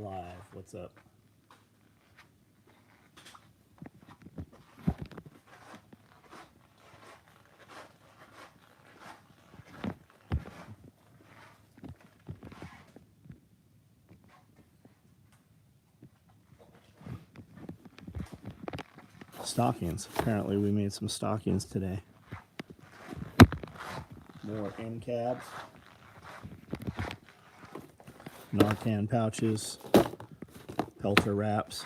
live. What's up? Stockings. Apparently we made some stockings today. More end cabs. Narcan pouches. Pelter wraps.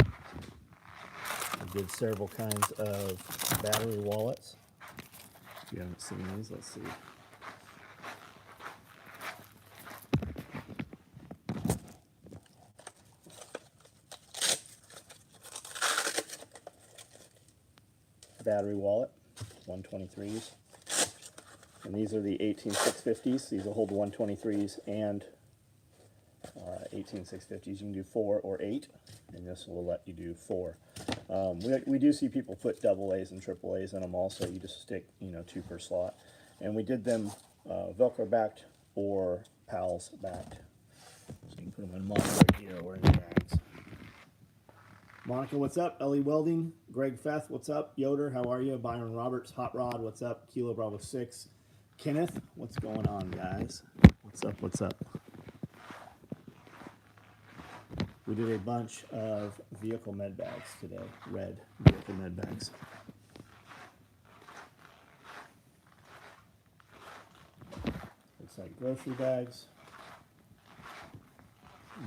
I did several kinds of battery wallets. If you haven't seen these, let's see. Battery wallet, 123s. And these are the 18650s. These will hold 123s and 18650s. You can do 4 or 8, and this will let you do 4. We do see people put double A's and triple A's in them also. You just stick, 2 per slot. And we did them Velcro backed or PALS backed. So you can put them in Monica here or in bags. Monica, what's up? Ellie Welding. Greg Feth, what's up? Yoder, how are you? Byron Roberts, Hot Rod, what's up? Kilo Bravo 6. Kenneth, what's going on, guys? What's up? What's up? We did a bunch of vehicle med bags today. Red vehicle med bags. Looks like grocery bags.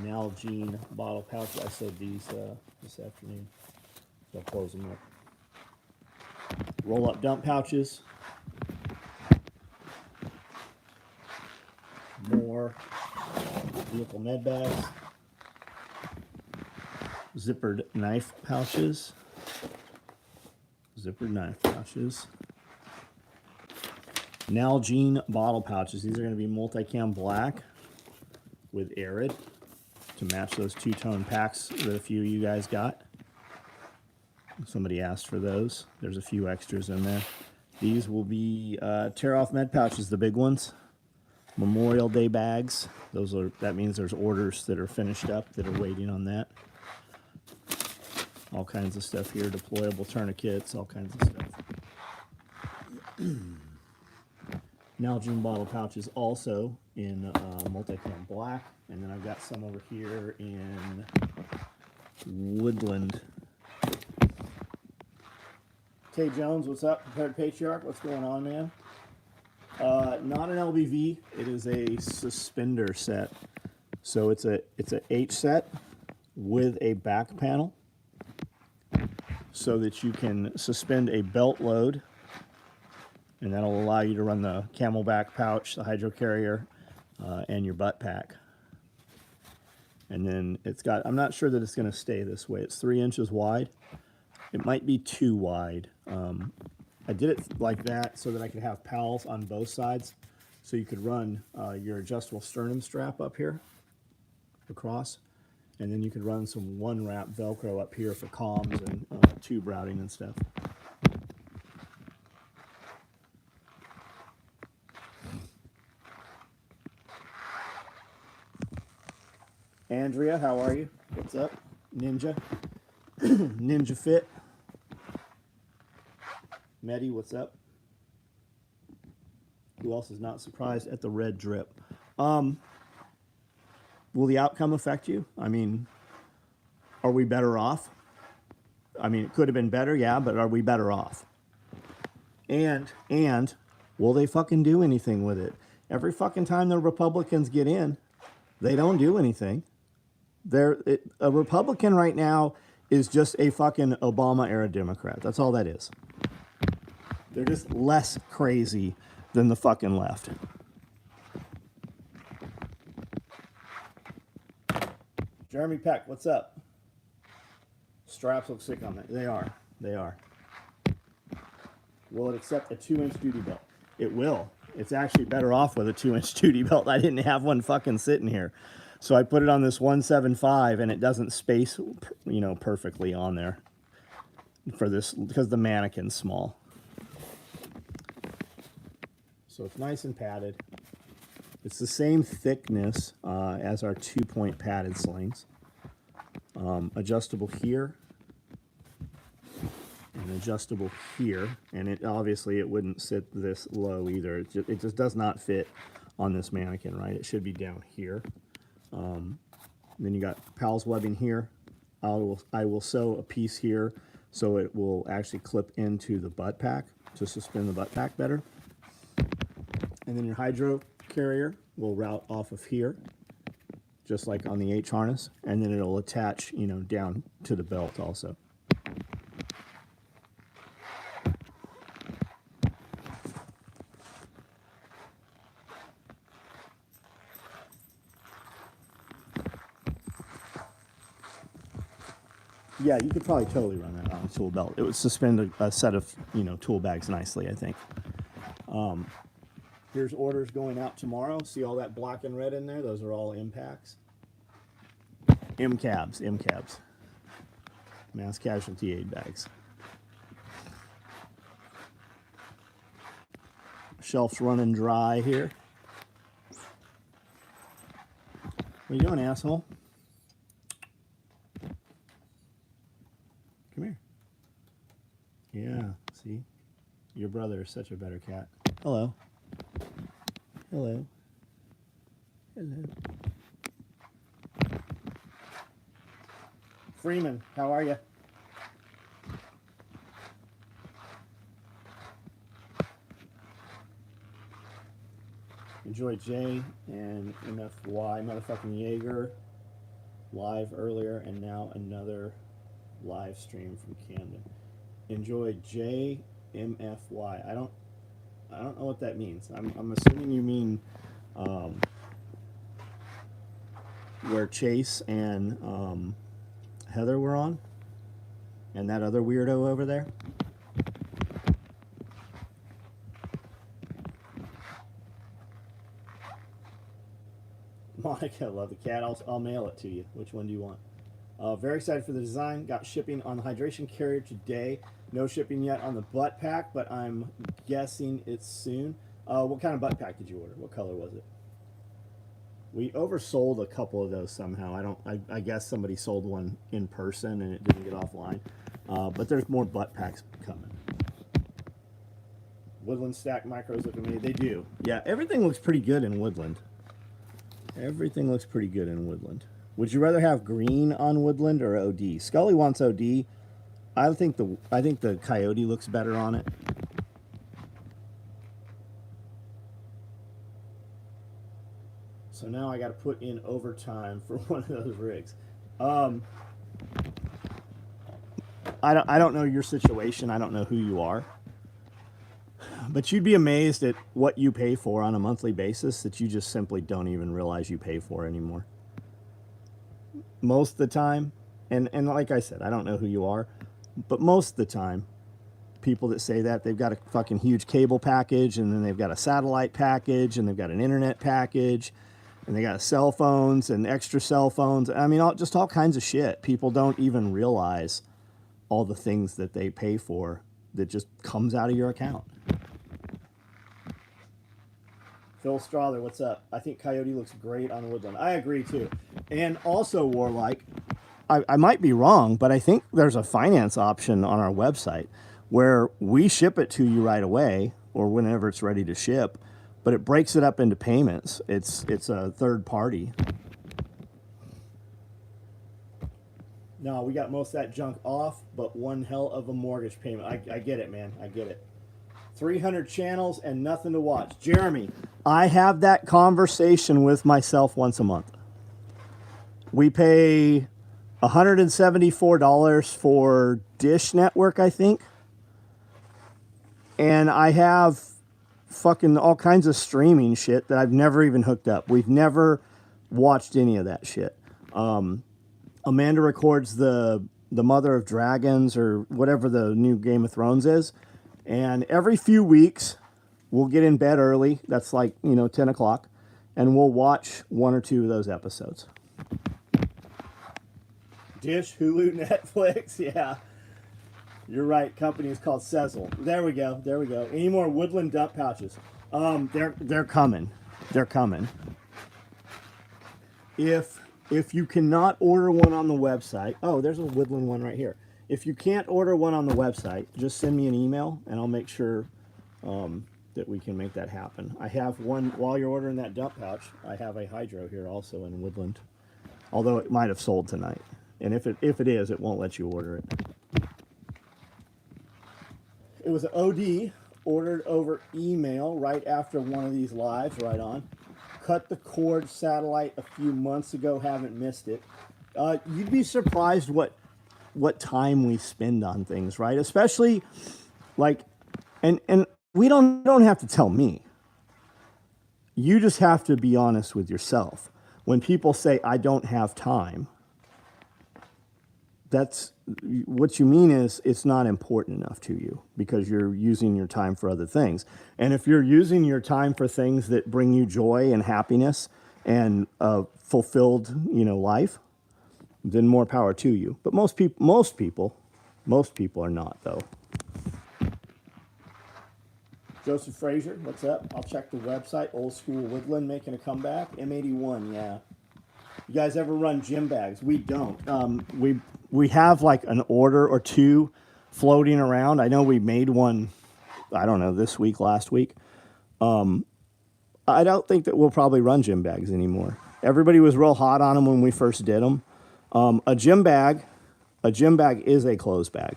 Nalgene bottle pouches. I said these this afternoon. So I'll close them up. Roll up dump pouches. More vehicle med bags. Zippered knife pouches. Zippered knife pouches. Nalgene bottle pouches. These are going to be multicam black with Arid to match those two-tone packs that a few of you guys got. Somebody asked for those. There's a few extras in there. These will be tear-off med pouches, the big ones. Memorial Day bags. That means there's orders that are finished up that are waiting on that. All kinds of stuff here, deployable tourniquets, all kinds of stuff. Nalgene bottle pouches also in multicam black, and then I've got some over here in woodland. Tay Jones, what's up? Prepared Patriarch, what's going on, man? Not an LBV, it is a suspender set. So it's a H set with a back panel so that you can suspend a belt load, and that'll allow you to run the Camelback pouch, the hydro carrier, and your butt pack. And then it's got, I'm not sure that it's going to stay this way. It's 3 inches wide. It might be too wide. I did it like that so that I could have pals on both sides. So you could run your adjustable sternum strap up here across. And then you could run some one wrap Velcro up here for comms and tube routing and stuff. Andrea, how are you? What's up? Ninja. Ninja Fit. Medi, what's up? Who else is not surprised at the red drip? Will the outcome affect you? I mean, are we better off? I mean, it could have been better, yeah, but are we better off? And will they fucking do anything with it? Every fucking time the Republicans get in, they don't do anything. A Republican right now is just a fucking Obama-era Democrat. That's all that is. They're just less crazy than the fucking left. Jeremy Peck, what's up? Straps look sick on that. They are. They are. Will it accept a 2-inch duty belt? It will. It's actually better off with a 2-inch duty belt. I didn't have one fucking sitting here. So I put it on this 175 and it doesn't space, perfectly on there for this because the mannequin's small. So it's nice and padded. It's the same thickness as our 2-point padded slings. Adjustable here and adjustable here, and it obviously it wouldn't sit this low either. It just does not fit on this mannequin, right? It should be down here. Then you got Pals webbing here. I will sew a piece here so it will actually clip into the butt pack to suspend the butt pack better. And then your hydro carrier will route off of here, just like on the H harness, and then it'll attach, you know, down to the belt also. Yeah, you could probably totally run that on a tool belt. It would suspend a set of, you know, tool bags nicely, I think. Here's orders going out tomorrow. See all that black and red in there? Those are all impacts. MCABs. Mass casualty aid bags. Shelf's running dry here. What are you doing, asshole? Come here. Yeah, see? Your brother is such a better cat. Hello. Hello. Hello. Freeman, how are you? Enjoy Jay and MFY, motherfucking Jaeger, live earlier, and now another live stream from Camden. Enjoy JMFY. I don't know what that means. I'm assuming you mean where Chase and Heather were on, and that other weirdo over there. Monica, love the cat. I'll mail it to you. Which one do you want? Very excited for the design. Got shipping on the hydration carrier today. No shipping yet on the butt pack, but I'm guessing it's soon. What kind of butt pack did you order? What color was it? We oversold a couple of those somehow. I guess somebody sold one in person and it didn't get offline. But there's more butt packs coming. Woodland Stack micros look amazing. They do. Yeah, everything looks pretty good in Woodland. Everything looks pretty good in Woodland. Would you rather have green on Woodland or OD? Scully wants OD. I think the Coyote looks better on it. So now I got to put in overtime for one of those rigs. I don't know your situation. I don't know who you are. But you'd be amazed at what you pay for on a monthly basis that you just simply don't even realize you pay for anymore. Most of the time, and like I said, I don't know who you are, but most of the time, people that say that, they've got a fucking huge cable package, and then they've got a satellite package, and they've got an internet package, and they got cell phones and extra cell phones. I mean, just all kinds of shit. People don't even realize all the things that they pay for that just comes out of your account. Phil Strother, what's up? I think Coyote looks great on Woodland. I agree too. And also, Warlike, I might be wrong, but I think there's a finance option on our website where we ship it to you right away or whenever it's ready to ship, but it breaks it up into payments. It's a third party. No, we got most of that junk off, but one hell of a mortgage payment. I get it, man. I get it. 300 channels and nothing to watch. Jeremy, I have that conversation with myself once a month. We pay $174 for Dish Network, I think. And I have fucking all kinds of streaming shit that I've never even hooked up. We've never watched any of that shit. Amanda records the Mother of Dragons or whatever the new Game of Thrones is. And every few weeks, we'll get in bed early. That's like, 10 o'clock. And we'll watch one or two of those episodes. Dish, Hulu, Netflix, yeah. You're right. Company is called Sezzle. There we go. Any more Woodland dump pouches? They're coming. they're coming. If you cannot order one on the website, oh, there's a woodland one right here. If you can't order one on the website, just send me an email and I'll make sure that we can make that happen. I have one, while you're ordering that dump pouch, I have a hydro here also in woodland, although it might have sold tonight. And if it is, it won't let you order it. It was an OD, ordered over email right after one of these lives, right on. Cut the cord satellite a few months ago, haven't missed it. You'd be surprised what time we spend on things, right? Especially like, and we don't have to tell me. You just have to be honest with yourself. When people say, I don't have time, that's what you mean is it's not important enough to you because you're using your time for other things. And if you're using your time for things that bring you joy and happiness and fulfilled, life, then more power to you. But most people are not, though. Joseph Frazier, what's up? I'll check the website. Old School Woodland making a comeback. M81, yeah. You guys ever run gym bags? We don't. We have like an order or two floating around. I know we made one, I don't know, this week, last week. I don't think that we'll probably run gym bags anymore. Everybody was real hot on them when we first did them. A gym bag is a clothes bag.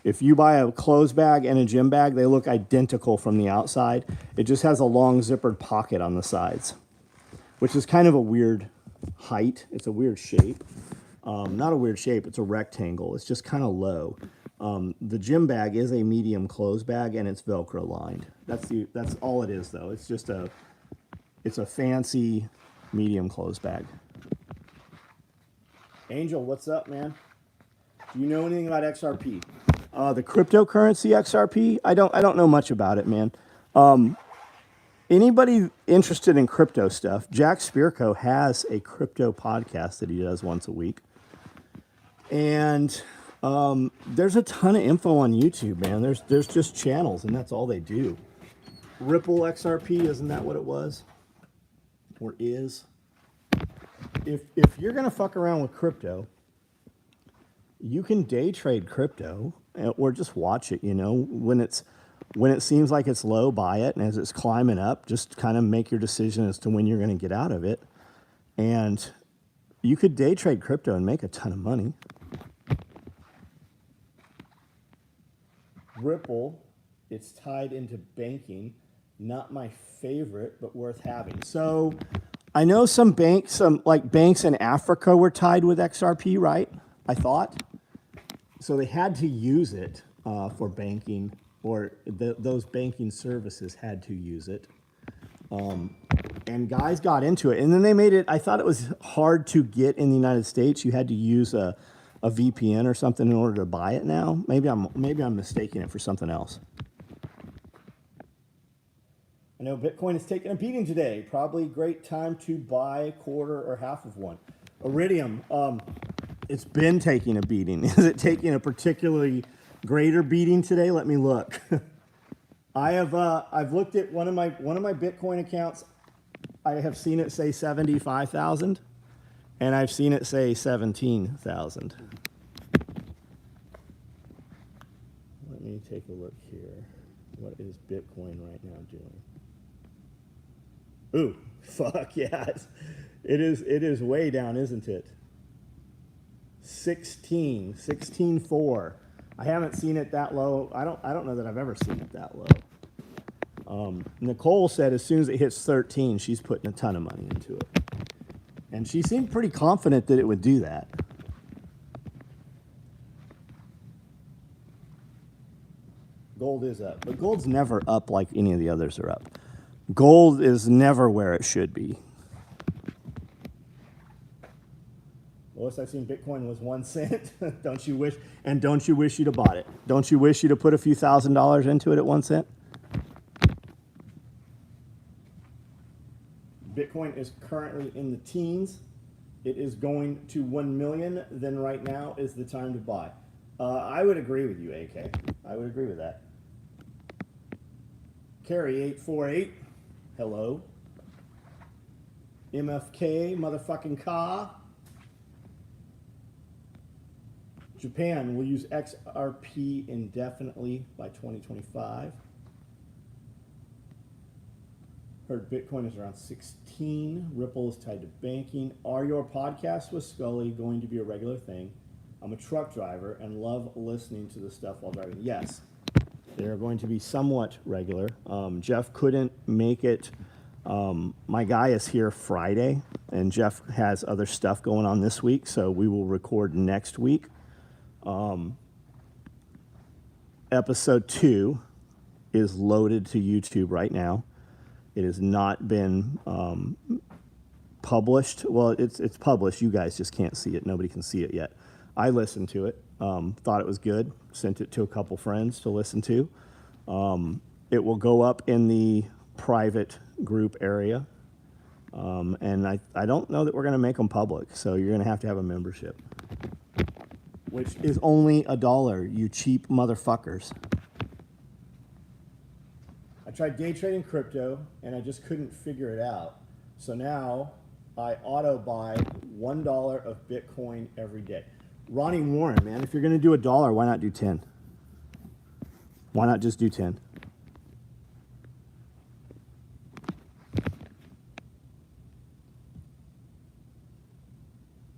If you buy a clothes bag and a gym bag, they look identical from the outside. It just has a long zippered pocket on the sides, which is kind of a weird height. It's a weird shape. Not a weird shape, it's a rectangle. It's just kind of low. The gym bag is a medium clothes bag and it's Velcro lined. That's all it is though. It's a fancy medium clothes bag. Angel, what's up, man? Do you know anything about XRP? The cryptocurrency XRP? I don't know much about it, man. Anybody interested in crypto stuff, Jack Spirko has a crypto podcast that he does once a week. And there's a ton of info on YouTube, man. There's just channels, and that's all they do. Ripple XRP, isn't that what it was? Or is? If you're going to fuck around with crypto, you can day trade crypto or just watch it, when it seems like it's low, buy it. And as it's climbing up, just kind of make your decision as to when you're going to get out of it. And you could day trade crypto and make a ton of money. Ripple, it's tied into banking. Not my favorite, but worth having. So I know some banks in Africa were tied with XRP, right? I thought. So they had to use it for banking, or those banking services had to use it. And guys got into it. And then they made it, I thought it was hard to get in the United States. You had to use a VPN or something in order to buy it now. Maybe I'm mistaking it for something else. I know Bitcoin is taking a beating today. Probably a great time to buy a quarter or half of one. Iridium, it's been taking a beating. Is it taking a particularly greater beating today? Let me look. I've looked at one of my Bitcoin accounts. I have seen it say 75,000, and I've seen it say 17,000. Let me take a look here. What is Bitcoin right now doing? Ooh, fuck yes. It is way down, isn't it? 16.4. I haven't seen it that low. I don't know that I've ever seen it that low. Nicole said as soon as it hits 13, she's putting a ton of money into it. And she seemed pretty confident that it would do that. Gold is up, but gold's never up like any of the others are up. Gold is never where it should be. Lowest I've seen Bitcoin was 1 cent. Don't you wish you'd have bought it? Don't you wish you'd have put a few $1,000s into it at 1 cent? Bitcoin is currently in the teens. It is going to 1 million. Then right now is the time to buy. I would agree with you, AK. I would agree with that. Carrie 848. Hello. MFK, motherfucking Ka. Japan will use XRP indefinitely by 2025. Heard Bitcoin is around 16. Ripple is tied to banking. Are your podcasts with Scully going to be a regular thing? I'm a truck driver and love listening to the stuff while driving. Yes, they're going to be somewhat regular. Jeff couldn't make it. My guy is here Friday, and Jeff has other stuff going on this week, so we will record next week. Episode 2 is loaded to YouTube right now. It has not been published. Well, it's published. You guys just can't see it. Nobody can see it yet. I listened to it, thought it was good, sent it to a couple friends to listen to. It will go up in the private group area. And I don't know that we're going to make them public, so you're going to have a membership, which is only $1, you cheap motherfuckers. I tried day trading crypto, and I just couldn't figure it out. So now I auto buy $1 of Bitcoin every day. Ronnie Warren, man, if you're going to do $1, why not do 10? Why not just do 10?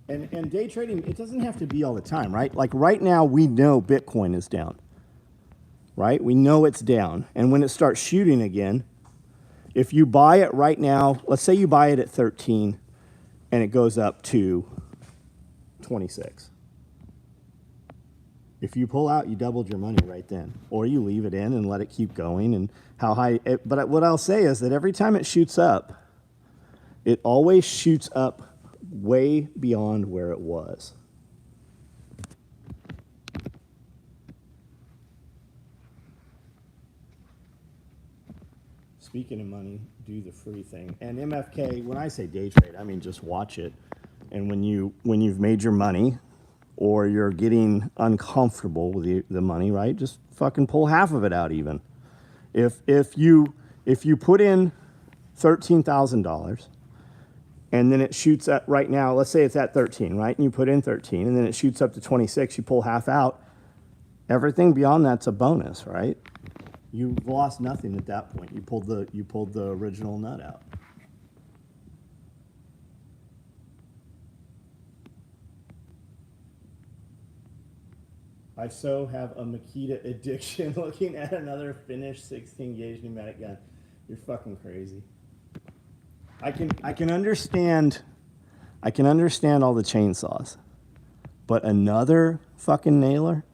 And day trading, it doesn't have to be all the time, right? Like right now, we know Bitcoin is down, right? We know it's down. And when it starts shooting again, if you buy it right now, let's say you buy it at 13 and it goes up to 26. If you pull out, you doubled your money right then. Or you leave it in and let it keep going. And how high, but what I'll say is that every time it shoots up, it always shoots up way beyond where it was. Speaking of money, do the free thing. And MFK, when I say day trade, I mean just watch it. And when you've made your money, or you're getting uncomfortable with the money, right? Just fucking pull half of it out even. If you put in $13,000 and then it shoots at right now, let's say it's at 13, right? And you put in 13 and then it shoots up to 26, you pull half out. Everything beyond that's a bonus, right? You've lost nothing at that point. You pulled the original nut out. I so have a Makita addiction looking at another finished 16 gauge pneumatic gun. You're fucking crazy. I can understand all the chainsaws, but another fucking nailer?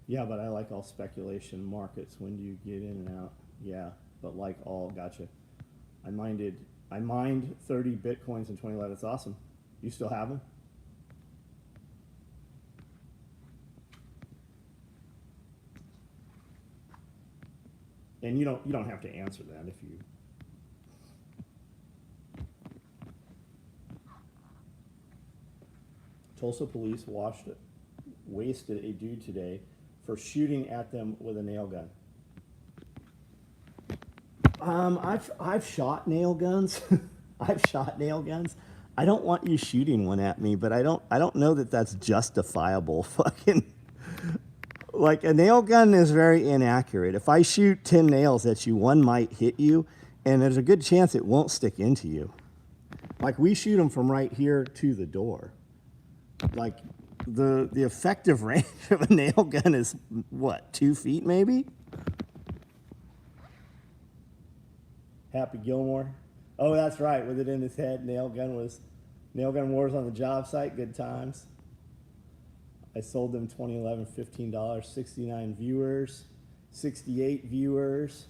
Yeah, but I like all speculation markets. When do you get in and out? Yeah, but like all, gotcha. I mined 30 Bitcoins in 2011. It's awesome. You still have them? And you don't have to answer that if you. Tulsa police wasted a dude today for shooting at them with a nail gun. I've shot nail guns. I've shot nail guns. I don't want you shooting one at me, but I don't know that that's justifiable. Fucking. Like, a nail gun is very inaccurate. If I shoot 10 nails at you, one might hit you, and there's a good chance it won't stick into you. Like, we shoot them from right here to the door. Like, the effective range of a nail gun is, what, 2 feet maybe? Happy Gilmore. Oh, that's right, with it in his head, Nail Gun Wars on the job site, good times. I sold them 2011, $15, 69 viewers, 68 viewers.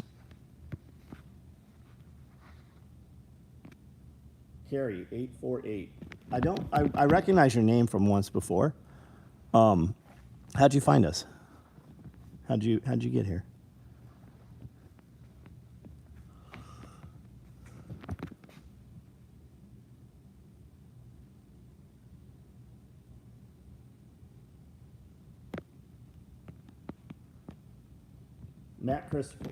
Carrie, 848. I recognize your name from once before. How'd you find us? How'd you get here? Matt Christopher.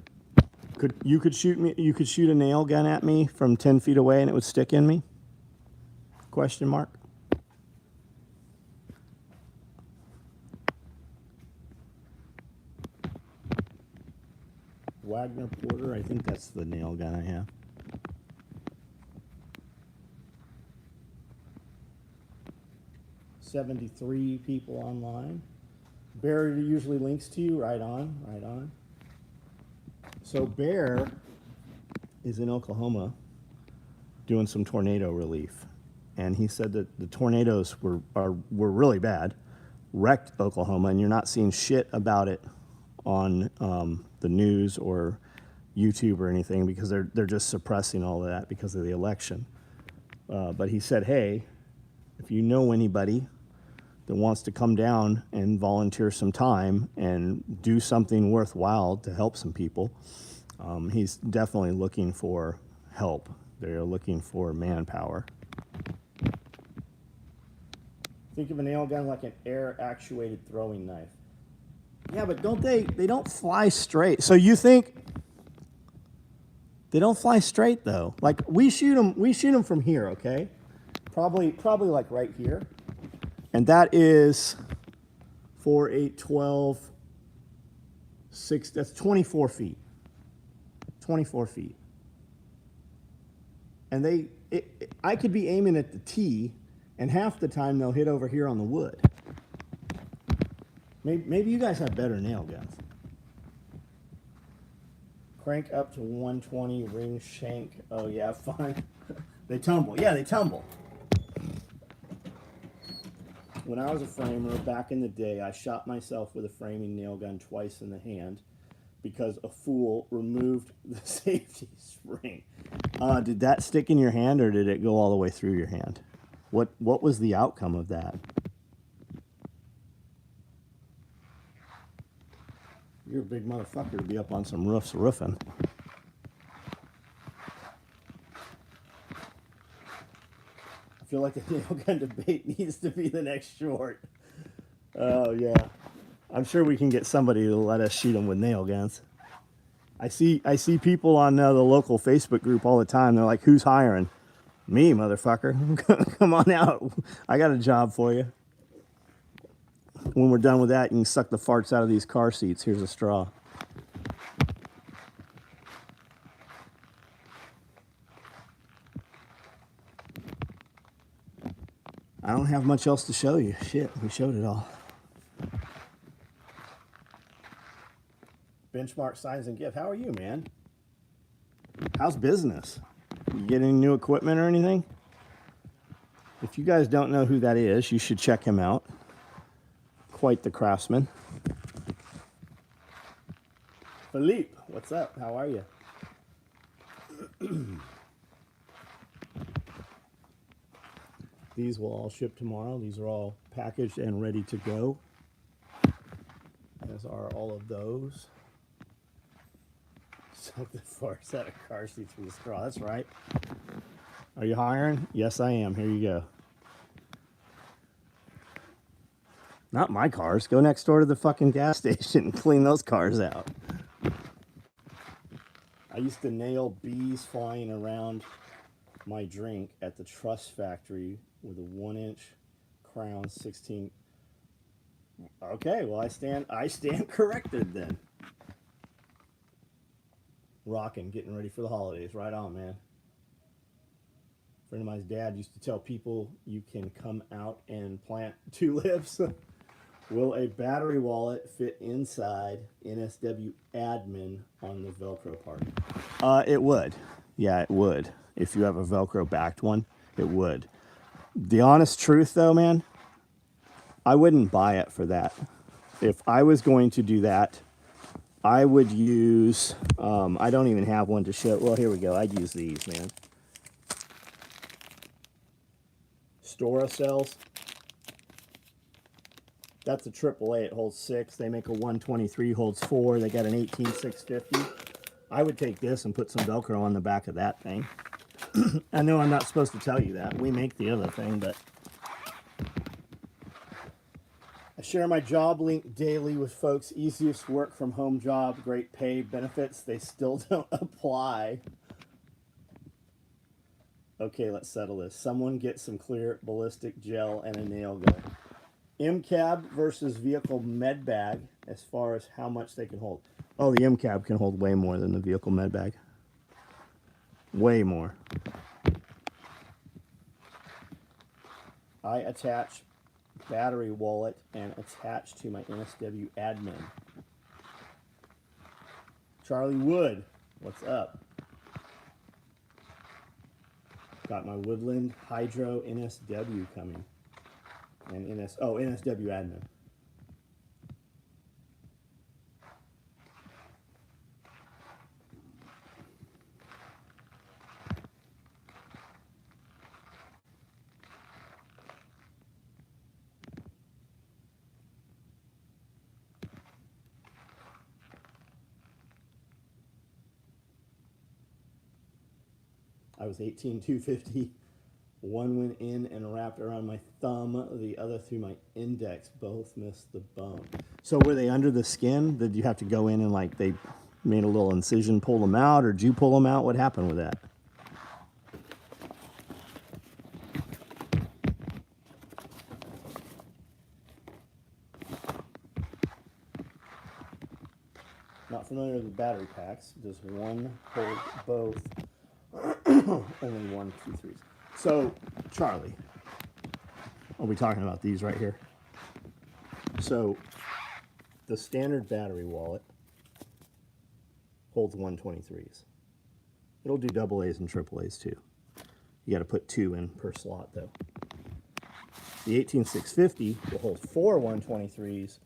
You could shoot a nail gun at me from 10 feet away and it would stick in me? Question mark. Wagner Porter, I think that's the nail gun I have. $73 people online. Bear usually links to you. Right on, right on. So Bear is in Oklahoma doing some tornado relief. And he said that the tornadoes were really bad, wrecked Oklahoma, and you're not seeing shit about it on the news or YouTube or anything because they're just suppressing all of that because of the election. But he said, hey, if you know anybody that wants to come down and volunteer some time and do something worthwhile to help some people, he's definitely looking for help. They're looking for manpower. Think of a nail gun like an air-actuated throwing knife. Yeah, but they don't fly straight. So you think they don't fly straight though? Like we shoot them from here, okay? Probably like right here. And that is 4, 8, 12, 6, that's 24 feet. 24 feet. And I could be aiming at the tee, and half the time they'll hit over here on the wood. Maybe you guys have better nail guns. Crank up to 120, ring shank. Oh yeah, fine. They tumble. Yeah, they tumble. When I was a framer back in the day, I shot myself with a framing nail gun twice in the hand because a fool removed the safety spring. Did that stick in your hand or did it go all the way through your hand? What was the outcome of that? You're a big motherfucker to be up on some roofs roofing. I feel like the nail gun debate needs to be the next short. Oh yeah, I'm sure we can get somebody to let us shoot them with nail guns. I see people on the local Facebook group all the time. They're like, "Who's hiring?" Me, motherfucker. Come on out. I got a job for you. When we're done with that, you can suck the farts out of these car seats. Here's a straw. I don't have much else to show you. Shit, we showed it all. Benchmark Signs and Gift. How are you, man? How's business? You get any new equipment or anything? If you guys don't know who that is, you should check him out. Quite the craftsman. Philippe, what's up? How are you? These will all ship tomorrow. These are all packaged and ready to go, as are all of those. Suck the farts out of car seats with a straw. That's right. Are you hiring? Yes, I am. Here you go. Not my cars. Go next door to the fucking gas station and clean those cars out. I used to nail bees flying around my drink at the Truss factory with a 1-inch crown 16. Okay, well I stand corrected then. Rocking, getting ready for the holidays. Right on, man. A friend of mine's dad used to tell people you can come out and plant tulips. Will a battery wallet fit inside NSW admin on the Velcro part? It would. Yeah, it would. If you have a Velcro backed one, it would. The honest truth though, man, I wouldn't buy it for that. If I was going to do that, I would use, I don't even have one to show. Well, here we go. I'd use these, man. Stora cells. That's a AAA. It holds 6. They make a 123, holds 4. They got an 18650. I would take this and put some Velcro on the back of that thing. I know I'm not supposed to tell you that. We make the other thing, but I share my job link daily with folks. Easiest work from home job, great pay, benefits. They still don't apply. Okay, let's settle this. Someone get some clear ballistic gel and a nail gun. M-cab versus vehicle med bag as far as how much they can hold. Oh, the M-cab can hold way more than the vehicle med bag. Way more. I attach battery wallet and attach to my NSW admin. Charlie Wood, what's up? Got my Woodland Hydro NSW coming. And NSW admin. I was 18,250. One went in and wrapped around my thumb, the other through my index. Both missed the bone. So were they under the skin? Did you have to go in and like they made a little incision, pull them out, or did you pull them out? What happened with that? Not familiar with the battery packs. Does one hold both? Only 1, 2, 3. So, Charlie, are we talking about these right here? So, the standard battery wallet holds 123s. It'll do double A's and triple A's too. You got to put 2 in per slot though. The 18650 will hold 4 123s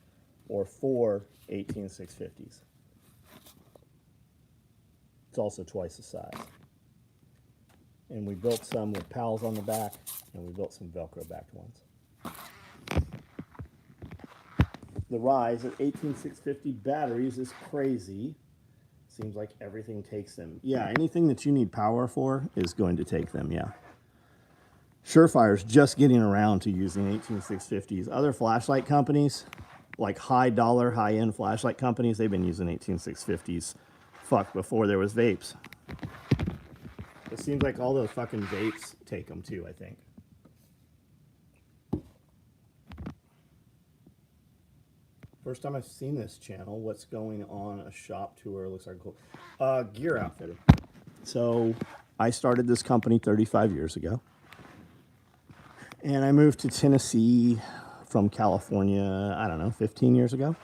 or 4 18650s. It's also twice the size. And we built some with pals on the back, and we built some Velcro-backed ones. The rise at 18650 batteries is crazy. Seems like everything takes them. Yeah, anything that you need power for is going to take them, yeah. Surefire's just getting around to using 18650s. Other flashlight companies, like high-dollar, high-end flashlight companies, they've been using 18650s before there was vapes. It seems like all those fucking vapes take them too, I think. First time I've seen this channel. What's going on? A shop tour. Looks like cool. Gear outfitter. So I started this company 35 years ago. And I moved to Tennessee from California, I don't know, 15 years ago.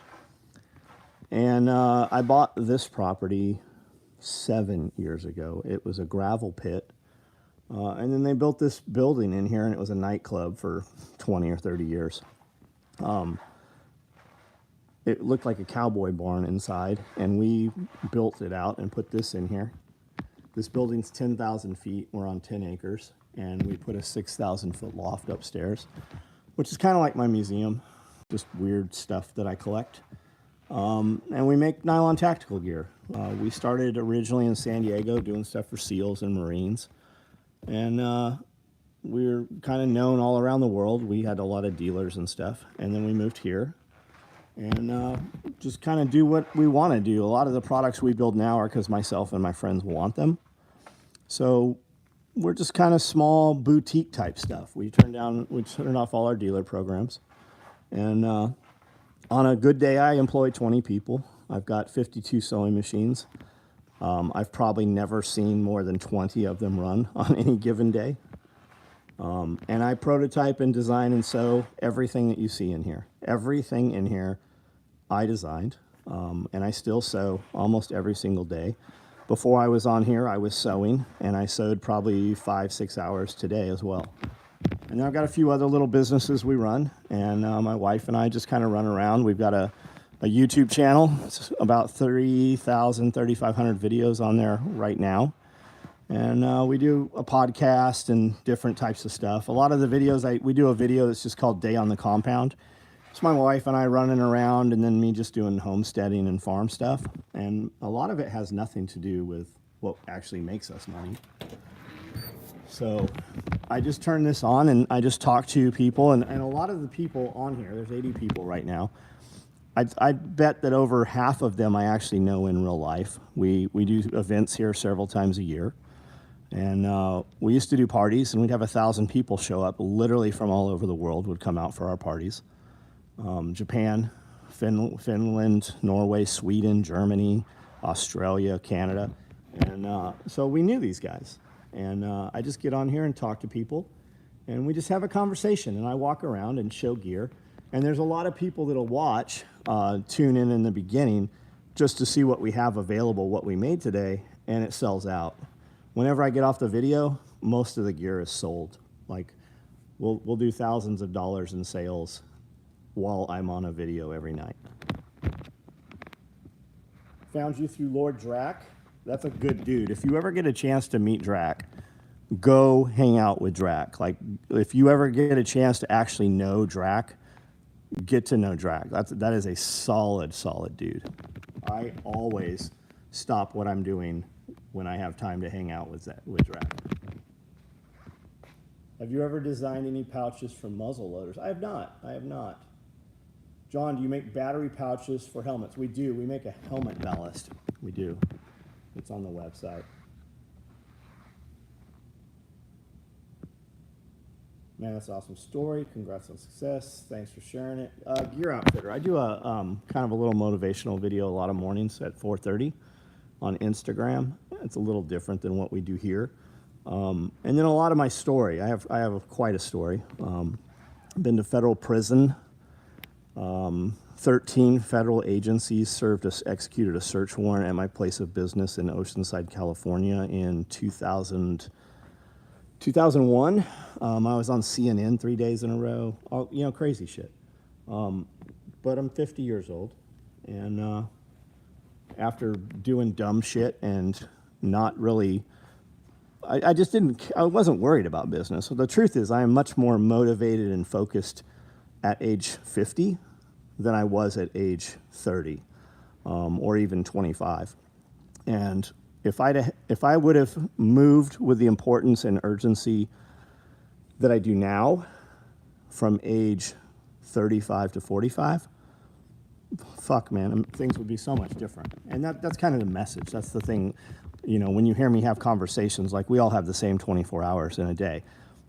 And I bought this property 7 years ago. It was a gravel pit. And then they built this building in here, and it was a nightclub for 20 or 30 years. It looked like a cowboy barn inside, and we built it out and put this in here. This building's 10,000 feet. We're on 10 acres, and we put a 6,000-foot loft upstairs, which is kind of like my museum, just weird stuff that I collect. And we make nylon tactical gear. We started originally in San Diego doing stuff for SEALs and Marines. And we're kind of known all around the world. We had a lot of dealers and stuff. And then we moved here and just kind of do what we want to do. A lot of the products we build now are because myself and my friends want them. So we're just kind of small boutique type stuff. We turn off all our dealer programs. And on a good day, I employ 20 people. I've got 52 sewing machines. I've probably never seen more than 20 of them run on any given day. And I prototype and design and sew everything that you see in here. Everything in here I designed, and I still sew almost every single day. Before I was on here, I was sewing, and I sewed probably 5-6 hours today as well. And then I've got a few other little businesses we run, and my wife and I just kind of run around. We've got a YouTube channel. It's about 3,500 videos on there right now. And we do a podcast and different types of stuff. A lot of the videos, we do a video that's just called Day on the Compound. It's my wife and I running around, and then me just doing homesteading and farm stuff. And a lot of it has nothing to do with what actually makes us money. So I just turn this on and I just talk to people, and a lot of the people on here, there's 80 people right now. I bet that over half of them I actually know in real life. We do events here several times a year. And we used to do parties, and we'd have 1,000 people show up, literally from all over the world would come out for our parties. Japan, Finland, Norway, Sweden, Germany, Australia, Canada. And so we knew these guys. And I just get on here and talk to people, and we just have a conversation. And I walk around and show gear. And there's a lot of people that'll watch, tune in the beginning, just to see what we have available, what we made today, and it sells out. Whenever I get off the video, most of the gear is sold. Like, we'll do thousands of dollars in sales while I'm on a video every night. Found you through Lord Drac. That's a good dude. If you ever get a chance to meet Drac, go hang out with Drac. Like, if you ever get a chance to actually know Drac, get to know Drac. That is a solid dude. I always stop what I'm doing when I have time to hang out with Drac. Have you ever designed any pouches for muzzle loaders? I have not. John, do you make battery pouches for helmets? We do. We make a helmet ballast. We do. It's on the website. Man, that's an awesome story. Congrats on success. Thanks for sharing it. Gear Outfitter. I do a kind of a little motivational video a lot of mornings at 4:30 on Instagram. It's a little different than what we do here. And then a lot of my story. I have quite a story. Been to federal prison. 13 federal agencies executed a search warrant at my place of business in Oceanside, California in 2001. I was on CNN 3 days in a row. All, crazy shit. But I'm 50 years old, and after doing dumb shit and not really, I wasn't worried about business. So the truth is, I am much more motivated and focused at age 50 than I was at age 30, or even 25. And if I would have moved with the importance and urgency that I do now, from age 35 to 45, fuck, man, things would be so much different. And that's kind of the message. That's the thing, when you hear me have conversations, like, we all have the same 24 hours in a day.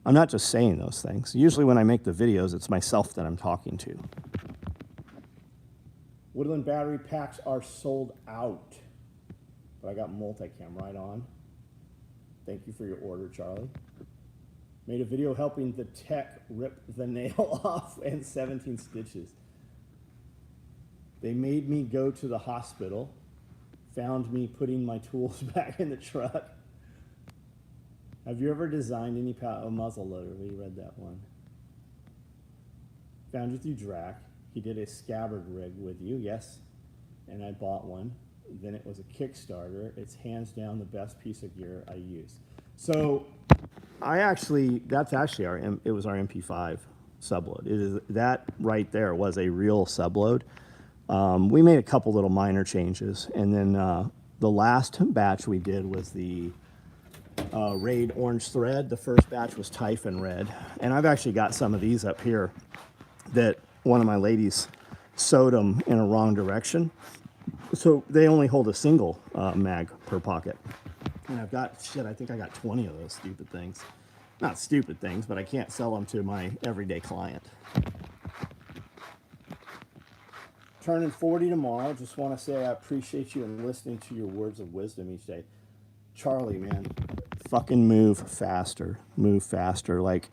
I'm not just saying those things. Usually when I make the videos, it's myself that I'm talking to. Woodland battery packs are sold out. But I got multicam right on. Thank you for your order, Charlie. Made a video helping the tech rip the nail off and 17 stitches. They made me go to the hospital, found me putting my tools back in the truck. Have you ever designed any muzzle loader? We read that one. Found you through Drac. He did a scabbard rig with you, yes, and I bought one. Then it was a Kickstarter. It's hands down the best piece of gear I use. So that's actually it was our MP5 subload. That right there was a real subload. We made a couple little minor changes, and then the last batch we did was the Raid Orange Thread. The first batch was Typhon Red, and I've actually got some of these up here that one of my ladies sewed them in a wrong direction. So they only hold a single mag per pocket. And I think I got 20 of those stupid things. Not stupid things, but I can't sell them to my everyday client. Turning 40 tomorrow. Just want to say I appreciate you and listening to your words of wisdom each day. Charlie, man, fucking move faster. Move faster. Like,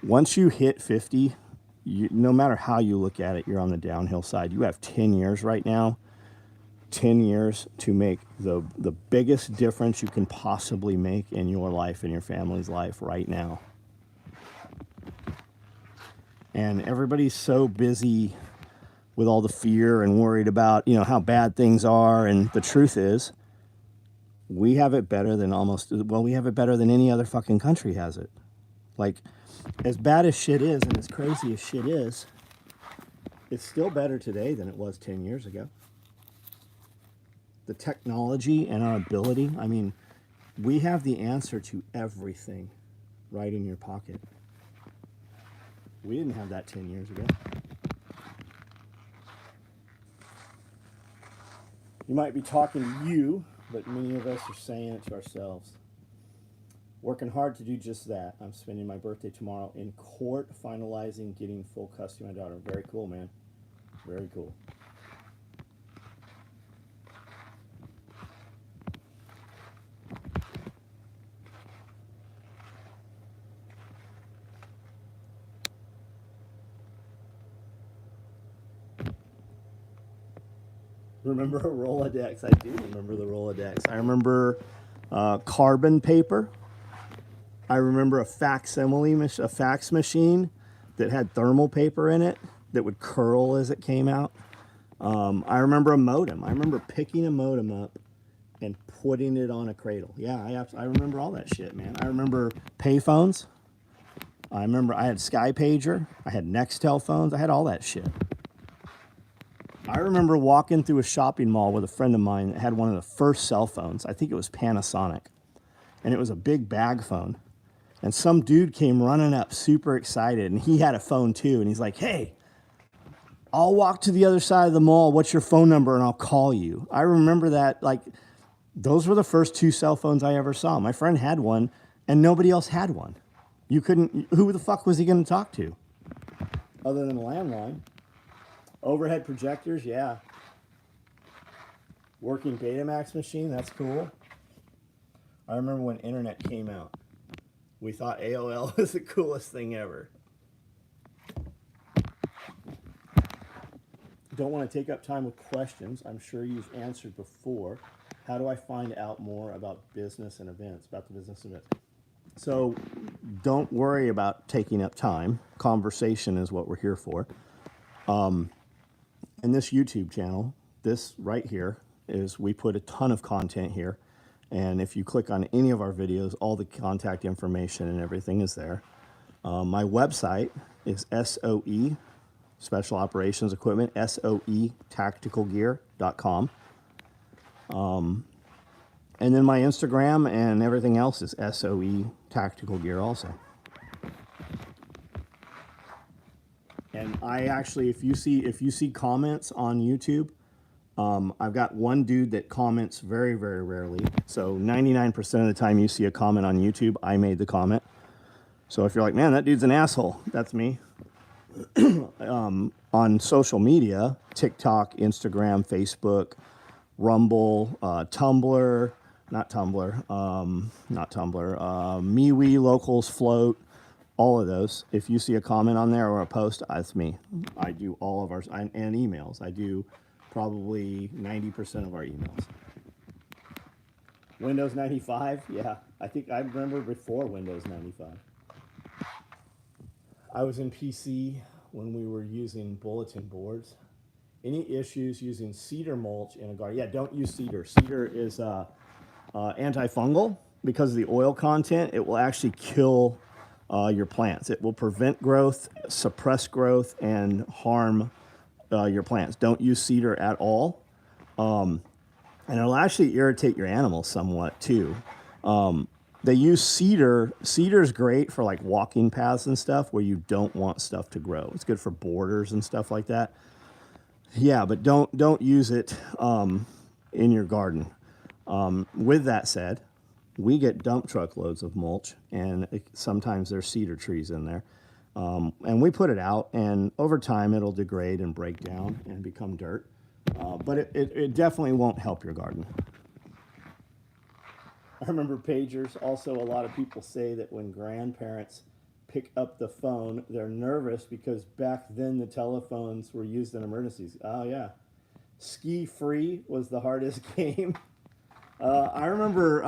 once you hit 50, no matter how you look at it, you're on the downhill side. You have 10 years right now. 10 years to make the biggest difference you can possibly make in your life and your family's life right now. And everybody's so busy with all the fear and worried about, how bad things are. And the truth is, we have it better than we have it better than any other fucking country has it. Like, as bad as shit is and as crazy as shit is, it's still better today than it was 10 years ago. The technology and our ability, we have the answer to everything. right in your pocket. We didn't have that 10 years ago. You might be talking to you, but many of us are saying it to ourselves. Working hard to do just that. I'm spending my birthday tomorrow in court, finalizing getting full custody of my daughter. Very cool, man. Very cool. Remember a Rolodex? I do remember the Rolodex. I remember carbon paper. I remember a fax machine that had thermal paper in it that would curl as it came out. I remember a modem. I remember picking a modem up and putting it on a cradle. Yeah, I remember all that shit, man. I remember payphones. I remember I had Sky Pager. I had Nextel phones. I had all that shit. I remember walking through a shopping mall with a friend of mine that had one of the first cell phones. I think it was Panasonic. And it was a big bag phone. And some dude came running up super excited, and he had a phone too. And he's like, hey, I'll walk to the other side of the mall. What's your phone number? And I'll call you. I remember that. Like, those were the first 2 cell phones I ever saw. My friend had one, and nobody else had one. You couldn't, who the fuck was he going to talk to? Other than a landline. Overhead projectors, yeah. Working Betamax machine, that's cool. I remember when internet came out. We thought AOL was the coolest thing ever. Don't want to take up time with questions. I'm sure you've answered before. How do I find out more about business and events, about the business events? So don't worry about taking up time. Conversation is what we're here for. And this YouTube channel, this right here, is we put a ton of content here. And if you click on any of our videos, all the contact information and everything is there. My website is SOE, Special Operations Equipment, SOEtacticalgear.com. And then my Instagram and everything else is SOE Tactical Gear also. And I actually, if you see comments on YouTube, I've got one dude that comments very, very rarely. So 99% of the time you see a comment on YouTube, I made the comment. So if you're like, man, that dude's an asshole, that's me. On social media, TikTok, Instagram, Facebook, Rumble, Tumblr, MeWe, Locals, Float, all of those. If you see a comment on there or a post, that's me. I do all of ours, and emails. I do probably 90% of our emails. Windows 95, yeah. I think I remember before Windows 95. I was in PC when we were using bulletin boards. Any issues using cedar mulch in a garden? Yeah, don't use cedar. Cedar is antifungal. Because of the oil content, it will actually kill your plants. It will prevent growth, suppress growth, and harm your plants. Don't use cedar at all. And it'll actually irritate your animals somewhat too. They use cedar. Cedar's great for like walking paths and stuff where you don't want stuff to grow. It's good for borders and stuff like that. Yeah, but don't use it in your garden. With that said, we get dump truck loads of mulch, and sometimes there's cedar trees in there. And we put it out, and over time it'll degrade and break down and become dirt. But it definitely won't help your garden. I remember pagers. Also, a lot of people say that when grandparents pick up the phone, they're nervous because back then the telephones were used in emergencies. Oh, yeah. Ski Free was the hardest game. I remember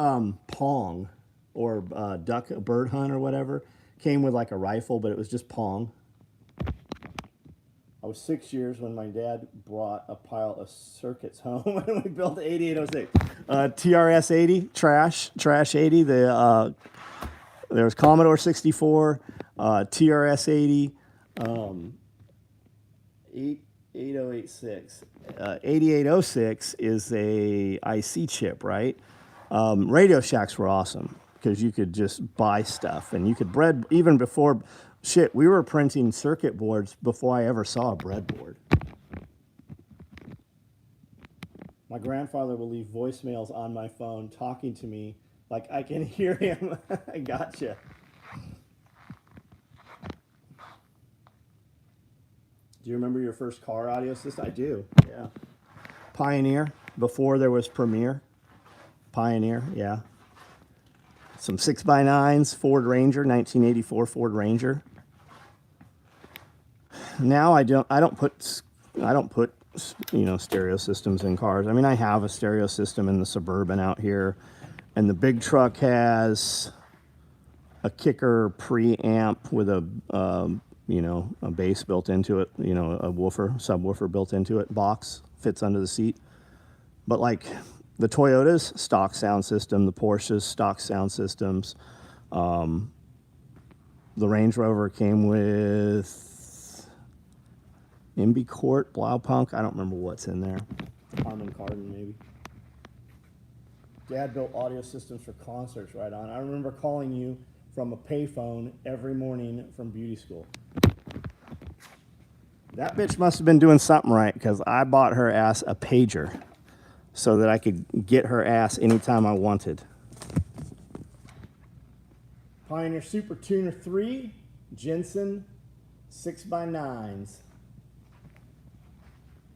Pong or bird hunt or whatever came with like a rifle, but it was just Pong. I was 6 years when my dad brought a pile of circuits home and we built the 8806. TRS 80, trash 80. There was Commodore 64, TRS 80, 8086. 8806 is a IC chip, right? Radio Shacks were awesome. because you could just buy stuff and you could bread even before shit. We were printing circuit boards before I ever saw a breadboard. My grandfather will leave voicemails on my phone talking to me like I can hear him. I gotcha. Do you remember your first car audio system? I do, yeah. Pioneer, before there was Premier. Pioneer, yeah. Some 6x9s, Ford Ranger, 1984 Ford Ranger. Now I don't put stereo systems in cars. I mean, I have a stereo system in the Suburban out here, and the big truck has a kicker preamp with a a bass built into it, a subwoofer built into it, box fits under the seat. But like the Toyota's stock sound system, the Porsche's stock sound systems, the Range Rover came with MB Court, Blaupunk. I don't remember what's in there. Harman Kardon, maybe. Dad built audio systems for concerts, right on. I remember calling you from a payphone every morning from beauty school. That bitch must have been doing something right, because I bought her ass a pager so that I could get her ass anytime I wanted. Pioneer Super Tuner 3, Jensen 6x9s.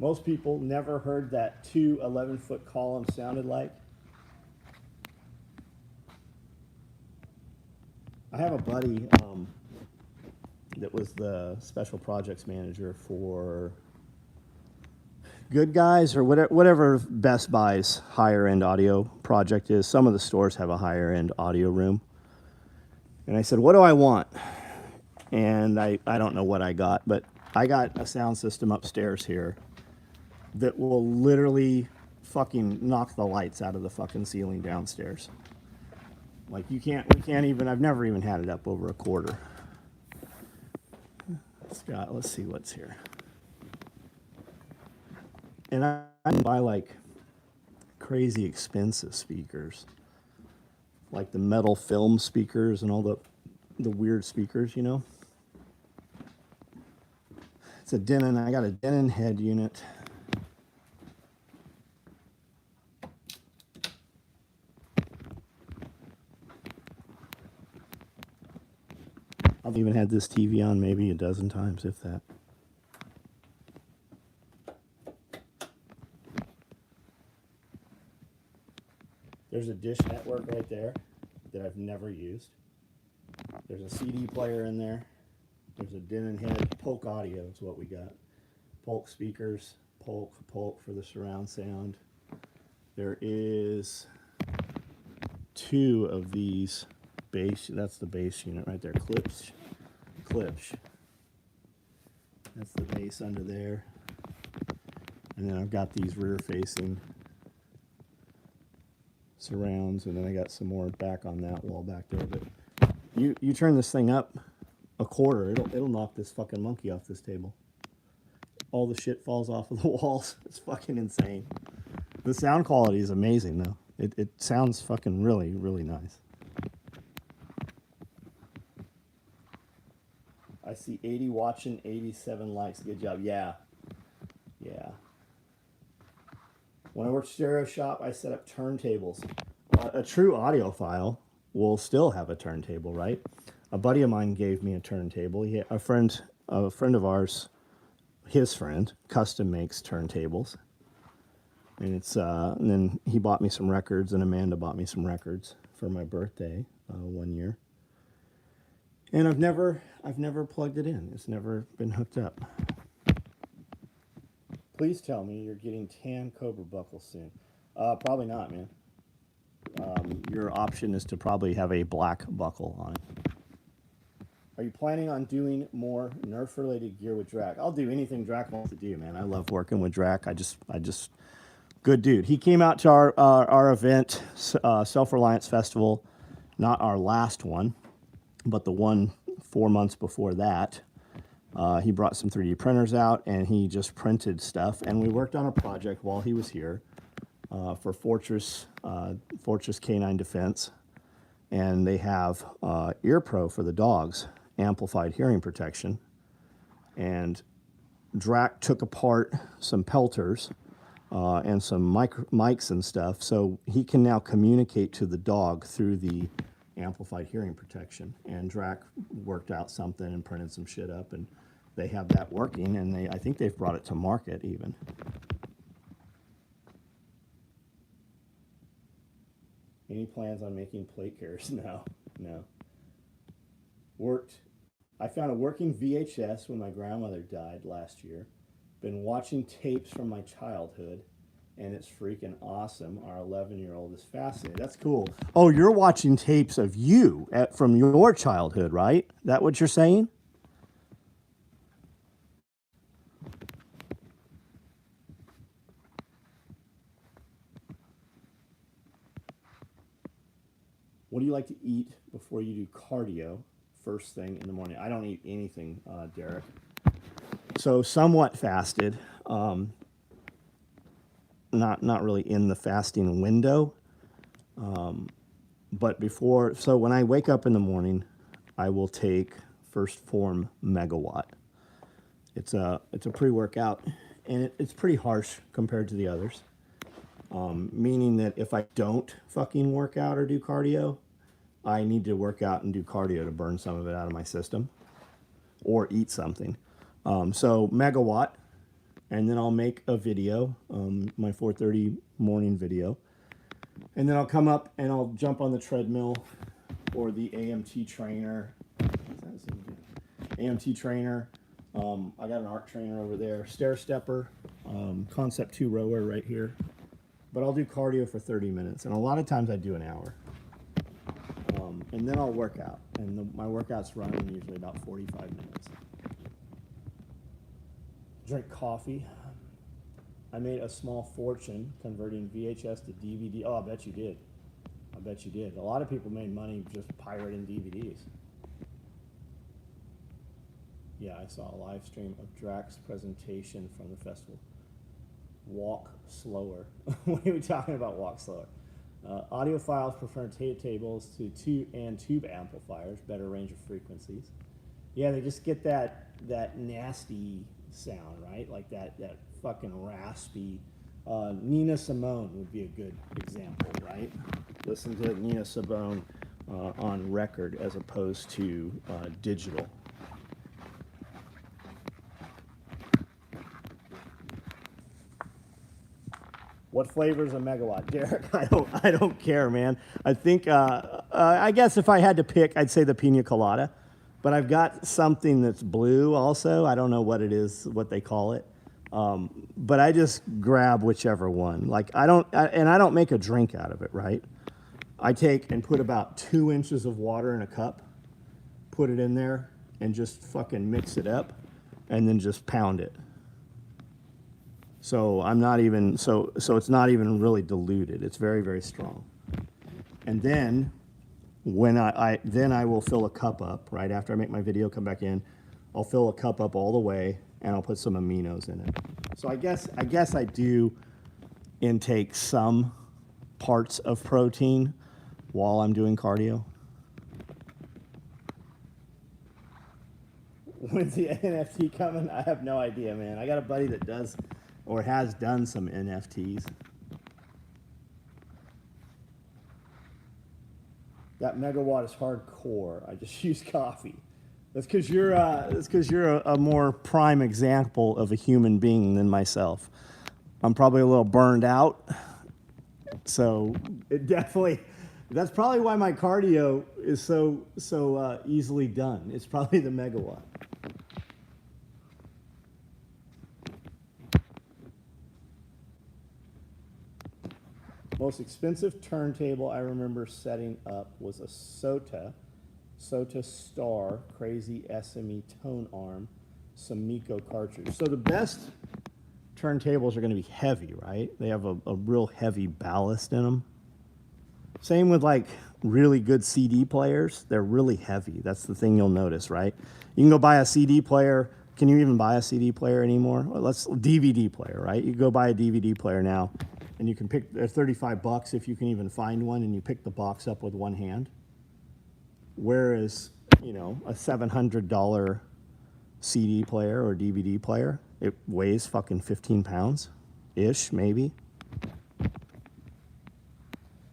Most people never heard that two 11-foot columns sounded like. I have a buddy that was the special projects manager for Good Guys or whatever Best Buy's higher end audio project is. Some of the stores have a higher end audio room. And I said, what do I want? And I don't know what I got, but I got a sound system upstairs here that will literally fucking knock the lights out of the fucking ceiling downstairs. Like we can't even, I've never even had it up over a quarter. Let's see what's here. And I buy like crazy expensive speakers. Like the metal film speakers and all the weird speakers, It's a Denon, I got a Denon head unit. I've even had this TV on maybe a dozen times, if that. There's a Dish Network right there that I've never used. There's a CD player in there. There's a Denon head. Polk audio is what we got. Polk speakers. Polk for the surround sound. There is two of these bass. That's the bass unit right there. Klipsch. That's the bass under there. And then I've got these rear facing surrounds, and then I got some more back on that wall back there. But you turn this thing up a quarter, it'll knock this fucking monkey off this table. All the shit falls off of the walls. It's fucking insane. The sound quality is amazing though. It sounds fucking really, really nice. I see 80 watching, 87 likes. Good job. Yeah. When I worked stereo shop, I set up turntables. A true audiophile will still have a turntable, right? A buddy of mine gave me a turntable. A friend of ours, his friend, custom makes turntables. And and then he bought me some records, and Amanda bought me some records for my birthday one year. And I've never plugged it in. It's never been hooked up. Please tell me you're getting tan Cobra buckles soon. Probably not, man. Your option is to probably have a black buckle on it. Are you planning on doing more Nerf-related gear with Drac? I'll do anything Drac wants to do, man. I love working with Drac. I just, good dude. He came out to our event, Self-Reliance Festival, not our last one, but the one 4 months before that. He brought some 3D printers out, and he just printed stuff. And we worked on a project while he was here for Fortress Canine Defense. and they have Ear Pro for the dogs, amplified hearing protection. And Drac took apart some pelters and some mics and stuff, so he can now communicate to the dog through the amplified hearing protection. And Drac worked out something and printed some shit up, and they have that working, and I think they've brought it to market even. Any plans on making plate carriers? No, no. I found a working VHS when my grandmother died last year. Been watching tapes from my childhood, and it's freaking awesome. Our 11-year-old is fascinated. That's cool. Oh, you're watching tapes of you from your childhood, right? That what you're saying? What do you like to eat before you do cardio first thing in the morning? I don't eat anything, Derek. So somewhat fasted. Not really in the fasting window. But before, so when I wake up in the morning, I will take First Form Megawatt. It's a pre-workout, and it's pretty harsh compared to the others. Meaning that if I don't fucking work out or do cardio, I need to work out and do cardio to burn some of it out of my system or eat something. So Megawatt, and then I'll make a video, my 4:30 morning video. And then I'll come up and I'll jump on the treadmill or the AMT trainer. AMT trainer. I got an arc trainer over there. Stair stepper, Concept 2 rower right here. But I'll do cardio for 30 minutes. And a lot of times I do an hour. And then I'll work out. And my workouts run usually about 45 minutes. Drink coffee. I made a small fortune converting VHS to DVD. Oh, I bet you did. I bet you did. A lot of people made money just pirating DVDs. Yeah, I saw a live stream of Drac's presentation from the festival. Walk slower. What are we talking about? Walk slower. Audiophiles prefer tables to tube amplifiers, better range of frequencies. Yeah, they just get that nasty sound, right? Like that fucking raspy. Nina Simone would be a good example, right? Listen to Nina Simone on record as opposed to digital. What flavor is a Megawatt, Derek? I don't care, man. I think I guess if I had to pick, I'd say the Pina Colada, but I've got something that's blue also. I don't know what it is, what they call it, but I just grab whichever one. Like I don't make a drink out of it, right? I take and put about 2 inches of water in a cup, put it in there, and just fucking mix it up, and then just pound it. So I'm not even so it's not even really diluted. It's very, very strong. And then when I will fill a cup up right after I make my video, come back in, I'll fill a cup up all the way, and I'll put some aminos in it. So I guess I do intake some parts of protein while I'm doing cardio. When's the NFT coming? I have no idea, man. I got a buddy that does or has done some NFTs. That Megawatt is hardcore. I just use coffee. That's because you're a more prime example of a human being than myself. I'm probably a little burned out, so it definitely. That's probably why my cardio is so easily done. It's probably the Megawatt. Most expensive turntable I remember setting up was a SOTA Star Crazy SME Tone Arm Samico cartridge. So the best turntables are going to be heavy, right? They have a real heavy ballast in them. Same with like really good CD players. They're really heavy. That's the thing you'll notice, right? You can go buy a CD player. Can you even buy a CD player anymore? Well, DVD player, right? You go buy a DVD player now, and you can pick. They're $35 if you can even find one, and you pick the box up with one hand. Whereas, you know, a $700 CD player or DVD player, it weighs fucking 15 pounds ish, maybe.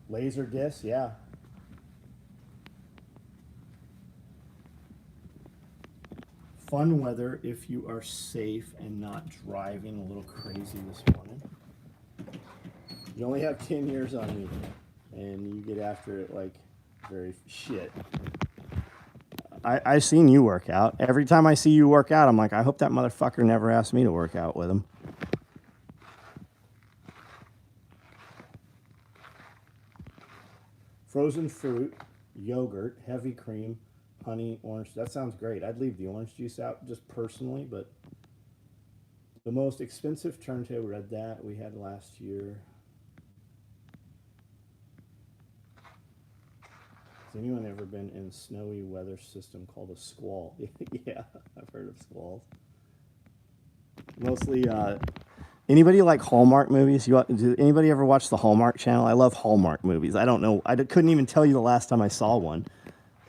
Laser disc, yeah. Fun weather if you are safe and not driving a little crazy this morning. You only have 10 years on me, and you get after it like very shit. I seen you work out. Every time I see you work out, I'm like, I hope that motherfucker never asked me to work out with him. Frozen fruit, yogurt, heavy cream, honey, orange. That sounds great. I'd leave the orange juice out just personally, but the most expensive turntable, read that, we had last year. Has anyone ever been in a snowy weather system called a squall? Yeah, I've heard of squalls. Mostly, anybody like Hallmark movies? Did anybody ever watch the Hallmark Channel? I love Hallmark movies. I don't know. Couldn't even tell you the last time I saw one.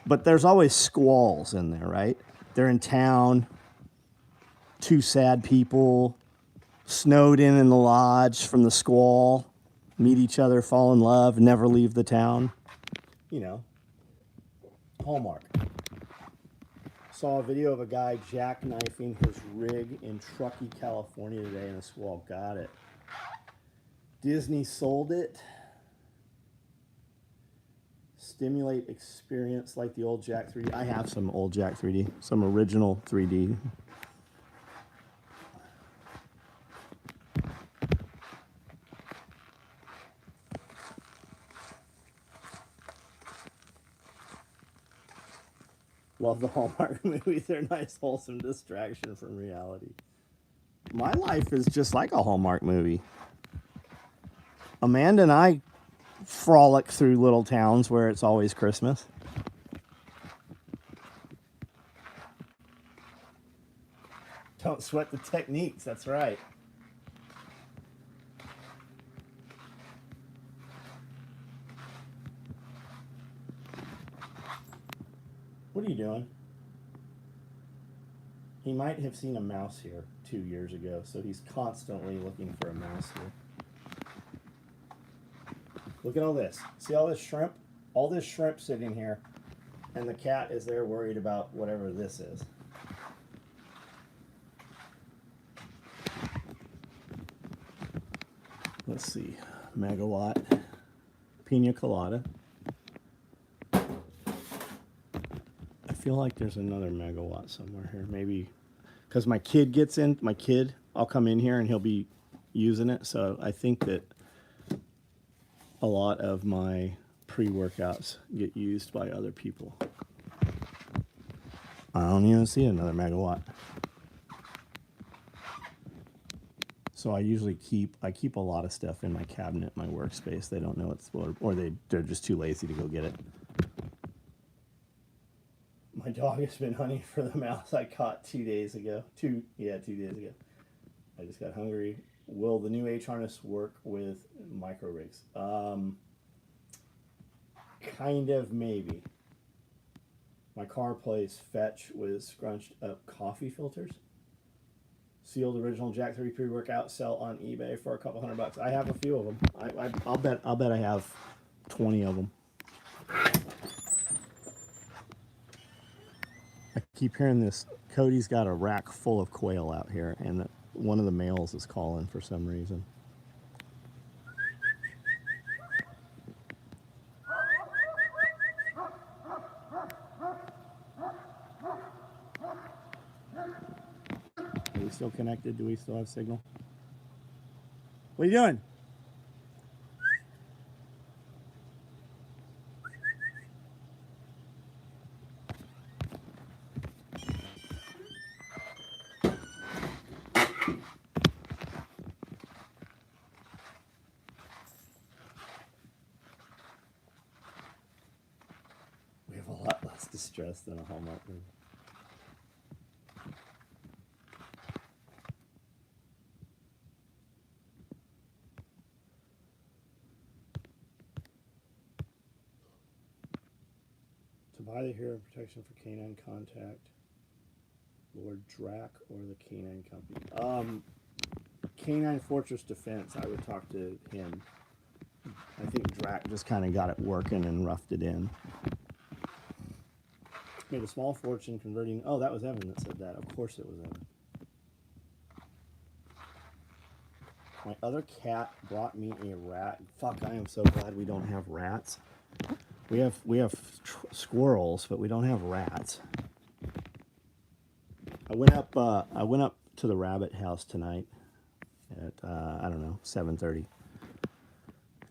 But there's always squalls in there, right? They're in town. Two sad people snowed in the lodge from the squall, meet each other, fall in love, never leave the town. You know, Hallmark. Saw a video of a guy jackknifing his rig in Truckee, California today in a squall. Got it. Disney sold it. Stimulate experience like the old Jack 3D. I have some old Jack 3D, some original 3D. Love the Hallmark movies. They're a nice, wholesome distraction from reality. My life is just like a Hallmark movie. Amanda and I frolic through little towns where it's always Christmas. Don't sweat the techniques, that's right. What are you doing? He might have seen a mouse here 2 years ago, so he's constantly looking for a mouse here. Look at all this. See all this shrimp? All this shrimp sitting here, and the cat is there worried about whatever this is. Let's see. Megawatt. Pina colada. I feel like there's another megawatt somewhere here. Maybe because my kid gets in. I'll come in here and he'll be using it. So I think that a lot of my pre-workouts get used by other people. I don't even see another megawatt. So I usually keep a lot of stuff in my cabinet, my workspace. They don't know it's, or they're just too lazy to go get it. My dog has been hunting for the mouse I caught 2 days ago. 2 days ago. I just got hungry. Will the new H harness work with micro rigs? Kind of, maybe. My car plays fetch with scrunched up coffee filters. Sealed original Jack 3 pre-workout, sell on eBay for a couple $100. I have a few of them. I'll bet I have 20 of them. I keep hearing this. Cody's got a rack full of quail out here, and one of the males is calling for some reason. Are we still connected? Do we still have signal? What are you doing? We have a lot less distress than a Hallmark movie. To buy the hearing protection for canine contact, Lord Drac or the Canine Company? Canine Fortress Defense, I would talk to him. I think Drac just kind of got it working and roughed it in. Made a small fortune converting. Oh, that was Evan that said that. Of course it was Evan. My other cat brought me a rat. Fuck, I am so glad we don't have rats. We have squirrels, but we don't have rats. I went up to the rabbit house tonight at I don't know, 7:30.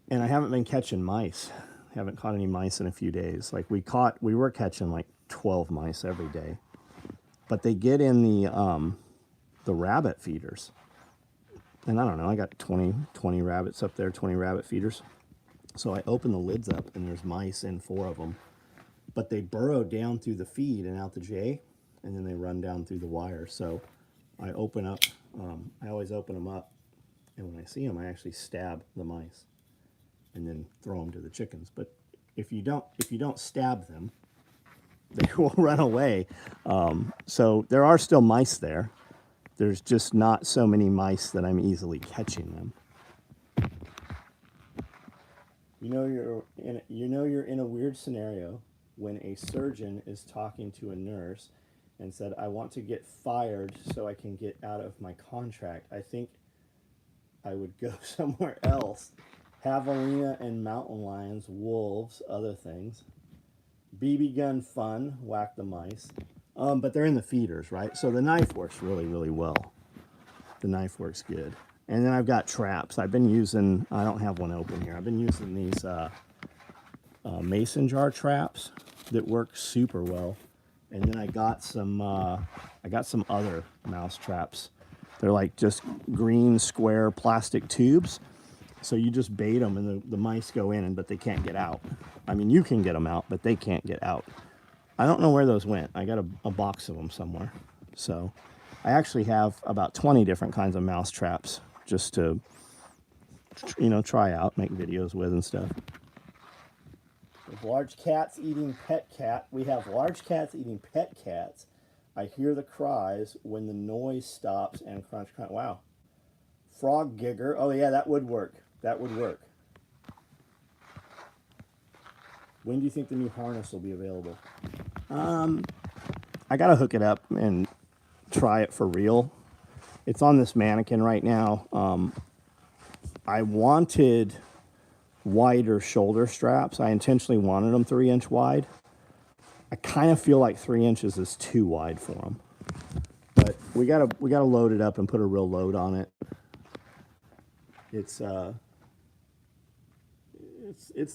And I haven't been catching mice. Haven't caught any mice in a few days. Like we were catching like 12 mice every day. But they get in the rabbit feeders. And I don't know, I got 20 rabbits up there, 20 rabbit feeders. So I open the lids up and there's mice in 4 of them. But they burrow down through the feed and out the J, and then they run down through the wire. So I open up, I always open them up, and when I see them, I actually stab the mice and then throw them to the chickens. But if you don't stab them, they will run away. So there are still mice there. There's just not so many mice that I'm easily catching them. You know you're in a weird scenario when a surgeon is talking to a nurse and said, "I want to get fired so I can get out of my contract. I think I would go somewhere else. Javelina and mountain lions, wolves, other things. BB gun fun, whack the mice." But they're in the feeders, right? So the knife works really, really well. The knife works good. And then I've got traps. I've been using, I don't have one open here. I've been using these mason jar traps that work super well. And then I got some other mouse traps. They're like just green square plastic tubes. So you just bait them and the mice go in, but they can't get out. I mean, you can get them out, but they can't get out. I don't know where those went. I got a box of them somewhere. So I actually have about 20 different kinds of mouse traps just to, try out, make videos with and stuff. With large cats eating pet cat, we have large cats eating pet cats. I hear the cries when the noise stops and crunch, crunch. Wow. Frog gigger. Oh yeah, that would work. That would work. When do you think the new harness will be available? I gotta hook it up and try it for real. It's on this mannequin right now. I wanted wider shoulder straps. I intentionally wanted them 3-inch wide. I kind of feel like 3 inches is too wide for them. But we gotta load it up and put a real load on it. It's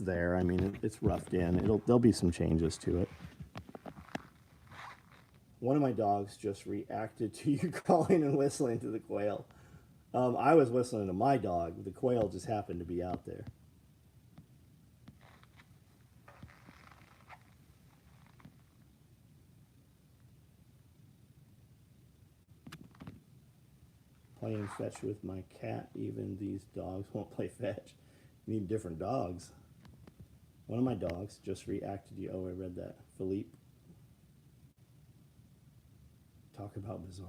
there. I mean, it's roughed in. There'll be some changes to it. One of my dogs just reacted to you calling and whistling to the quail. I was whistling to my dog. The quail just happened to be out there. Playing fetch with my cat. Even these dogs won't play fetch. Need different dogs. One of my dogs just reacted to you. Oh, I read that. Philippe. Talk about bizarre.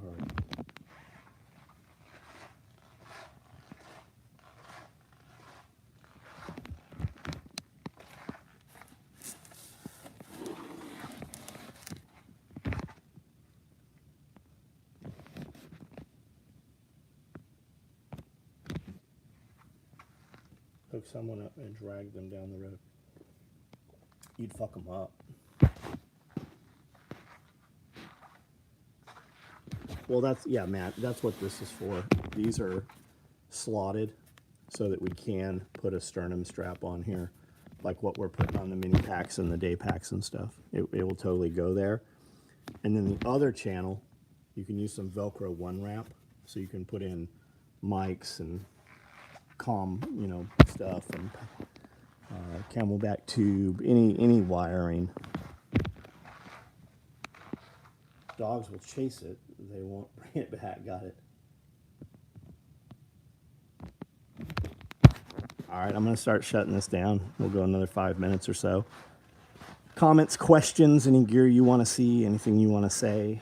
Hook someone up and drag them down the road. You'd fuck them up. Well, Matt, that's what this is for. These are slotted so that we can put a sternum strap on here, like what we're putting on the mini packs and the day packs and stuff. It will totally go there. And then the other channel, you can use some Velcro one wrap, so you can put in mics and comm, stuff, and camelback tube, any wiring. Dogs will chase it. They won't bring it back. Got it. All right, I'm going to start shutting this down. We'll go another 5 minutes or so. Comments, questions, any gear you want to see, anything you want to say?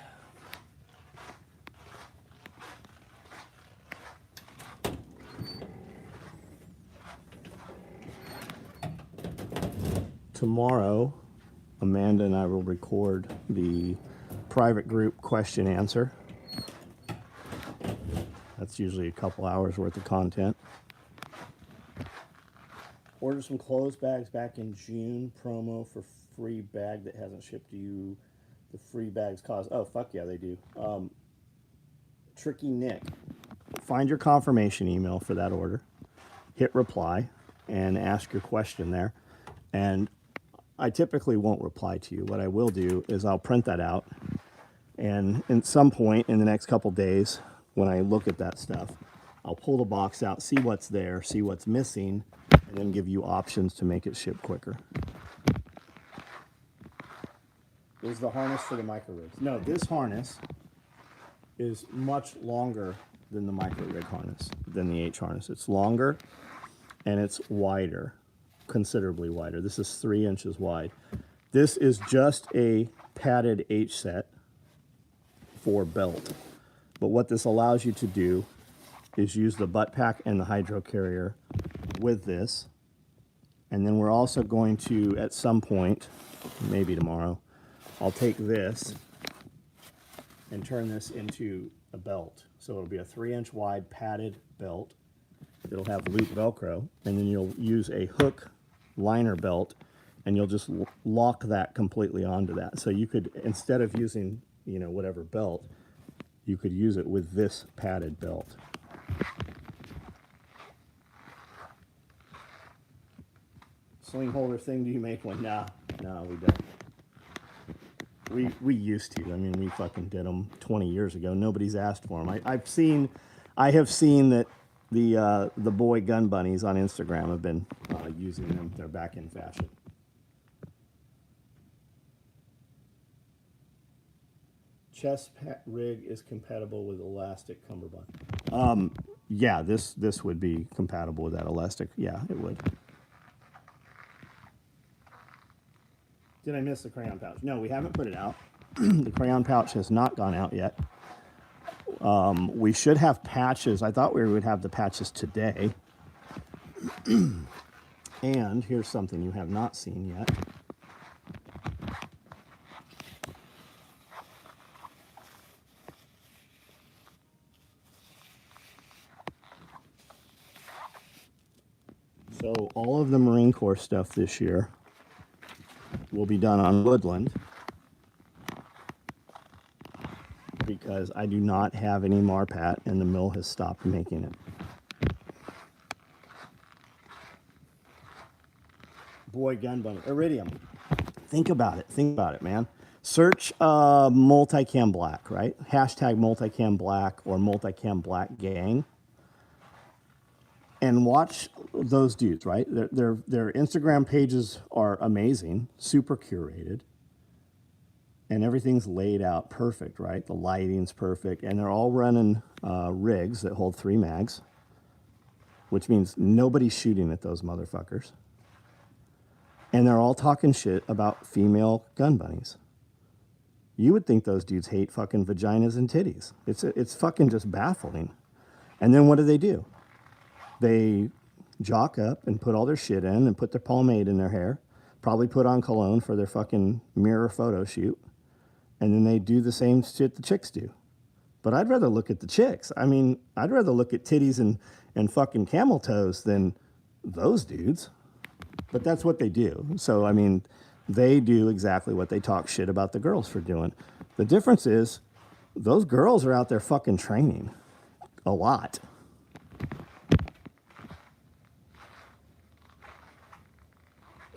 Tomorrow, Amanda and I will record the private group question answer. That's usually a couple hours worth of content. Ordered some clothes bags back in June. Promo for free bag that hasn't shipped to you. The free bags cost. Oh, fuck yeah, they do. Tricky Nick. Find your confirmation email for that order. Hit reply and ask your question there. And I typically won't reply to you. What I will do is I'll print that out. And at some point in the next couple days, when I look at that stuff, I'll pull the box out, see what's there, see what's missing, and then give you options to make it ship quicker. Is the harness for the micro rigs? No, this harness is much longer than the micro rig harness, than the H harness. It's longer and it's wider, considerably wider. This is 3 inches wide. This is just a padded H set for belt. But what this allows you to do is use the butt pack and the hydro carrier with this. And then we're also going to, at some point, maybe tomorrow, I'll take this and turn this into a belt. So it'll be a 3-inch wide padded belt. It'll have loop Velcro, and then you'll use a hook liner belt, and you'll just lock that completely onto that. So you could, instead of using, you know, whatever belt, you could use it with this padded belt. Sling holder thing, do you make one? No, we don't. We used to. I mean, we fucking did them 20 years ago. Nobody's asked for them. I have seen that the boy gun bunnies on Instagram have been using them. They're back in fashion. Chest rig is compatible with elastic cummerbund. Yeah, this would be compatible with that elastic. Yeah, it would. Did I miss the crayon pouch? No, we haven't put it out. The crayon pouch has not gone out yet. We should have patches. I thought we would have the patches today. And here's something you have not seen yet. So all of the Marine Corps stuff this year will be done on woodland because I do not have any Marpat and the mill has stopped making it. Boy gun bunny. Iridium. Think about it, man. Search multicam black, right? Hashtag multicam black or multicam black gang. And watch those dudes, right? Their Instagram pages are amazing, super curated, and everything's laid out perfect, right? The lighting's perfect, and they're all running rigs that hold 3 mags, which means nobody's shooting at those motherfuckers. And they're all talking shit about female gun bunnies. You would think those dudes hate fucking vaginas and titties. It's fucking just baffling. And then what do? They jock up and put all their shit in and put their pomade in their hair, probably put on cologne for their fucking mirror photo shoot, and then they do the same shit the chicks do. But I'd rather look at the chicks. I mean, I'd rather look at titties and fucking camel toes than those dudes. But that's what they do. So, I mean, they do exactly what they talk shit about the girls for doing. The difference is those girls are out there fucking training a lot.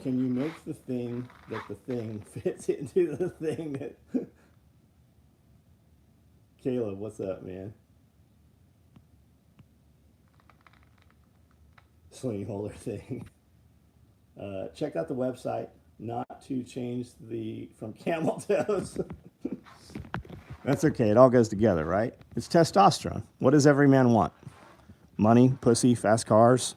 Can you make the thing that the thing fits into the thing that... Caleb, what's up, man? Sling holder thing. Check out the website, not to change from camel toes. That's okay, it all goes together, right? It's testosterone. What does every man want? Money, pussy, fast cars,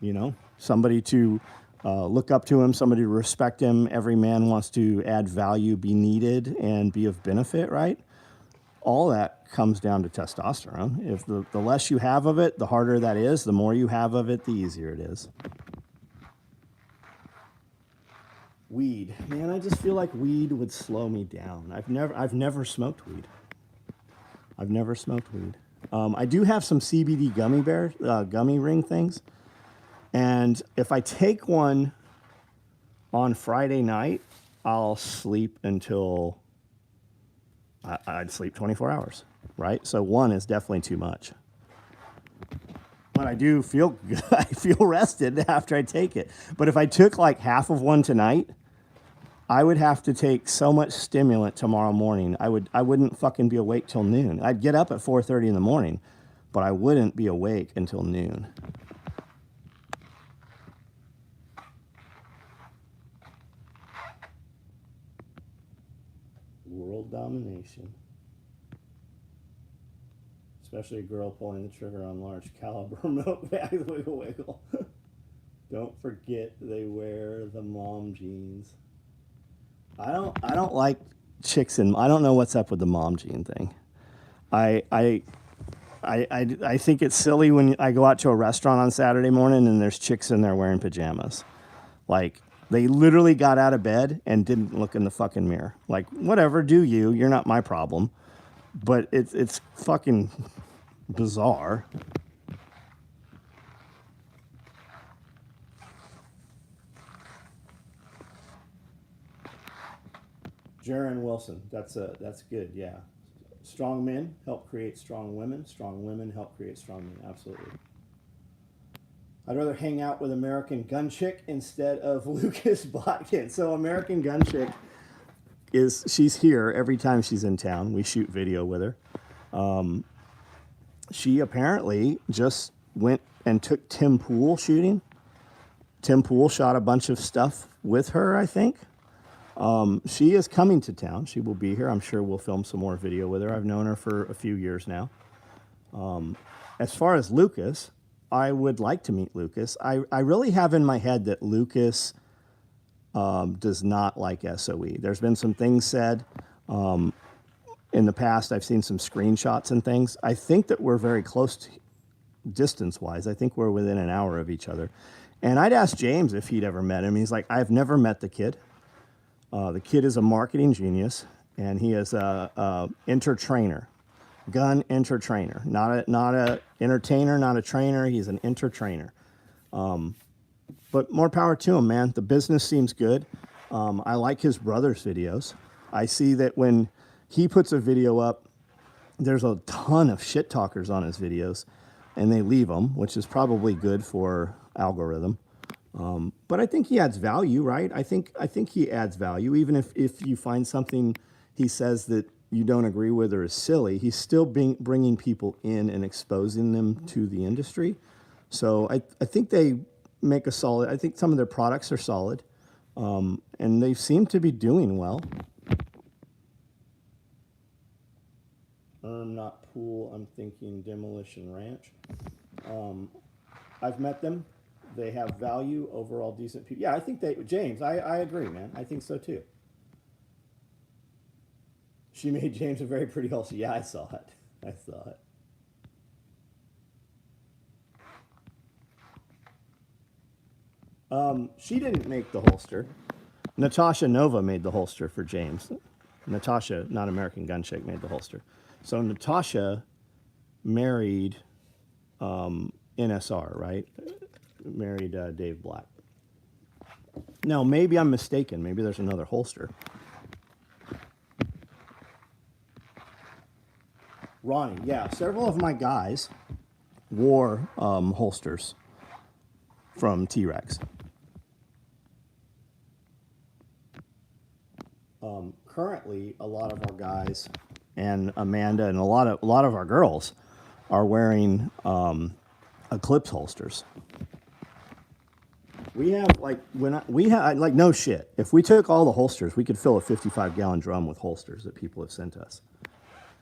you know, somebody to look up to him, somebody to respect him. Every man wants to add value, be needed, and be of benefit, right? All that comes down to testosterone. If the less you have of it, the harder that is. The more you have of it, the easier it is. Weed, man, I just feel like weed would slow me down. I've never smoked weed. I've never smoked weed. I do have some CBD gummy ring things, and if I take one on Friday night, I'll sleep until I'd sleep 24 hours, right? So one is definitely too much. But I do feel good. I feel rested after I take it. But if I took like half of one tonight, I would have to take so much stimulant tomorrow morning. I wouldn't fucking be awake till noon. I'd get up at 4:30 in the morning, but I wouldn't be awake until noon. World domination. Especially a girl pulling the trigger on large caliber milk bags. Wiggle, wiggle. Don't forget they wear the mom jeans. I don't like chicks in. I don't know what's up with the mom jean thing. I think it's silly when I go out to a restaurant on Saturday morning and there's chicks in there wearing pajamas. Like, they literally got out of bed and didn't look in the fucking mirror. Like, whatever, do you? You're not my problem. But it's fucking bizarre. Jaron Wilson, that's good, yeah. Strong men help create strong women. Strong women help create strong men, absolutely. I'd rather hang out with American Gun Chick instead of Lucas Botkin. So American Gun Chick she's here every time she's in town. We shoot video with her. She apparently just went and took Tim Pool shooting. Tim Pool shot a bunch of stuff with her, I think. She is coming to town. She will be here. I'm sure we'll film some more video with her. I've known her for a few years now. As far as Lucas, I would like to meet Lucas. I really have in my head that Lucas does not like SOE. There's been some things said in the past. I've seen some screenshots and things. I think that we're very close distance-wise. I think we're within an hour of each other. And I'd asked James if he'd ever met him. He's like, I've never met the kid. The kid is a marketing genius, and he is a entertainer, gun entertainer, not a entertainer, not a trainer. He's an entertainer. But more power to him, man. The business seems good. I like his brother's videos. I see that when he puts a video up, there's a ton of shit talkers on his videos, and they leave them, which is probably good for algorithm. But I think he adds value, right? I think he adds value. Even if you find something he says that you don't agree with or is silly, he's still bringing people in and exposing them to the industry. So I think they make a solid, I think some of their products are solid, and they seem to be doing well. Not Pool, I'm thinking Demolition Ranch. I've met them. They have value, overall decent people. Yeah, I think James, I agree, man. I think so too. She made James a very pretty holster. Yeah, I saw it. I saw it. She didn't make the holster. Natasha Nova made the holster for James. Natasha, not American Gun Chick, made the holster. So Natasha married NSR, right? Married Dave Black. Now, maybe I'm mistaken. Maybe there's another holster. Ronnie, yeah. Several of my guys wore holsters from T-Rex. Currently, a lot of our guys and Amanda and a lot of our girls are wearing Eclipse holsters. We have like no shit. If we took all the holsters, we could fill a 55-gallon drum with holsters that people have sent us.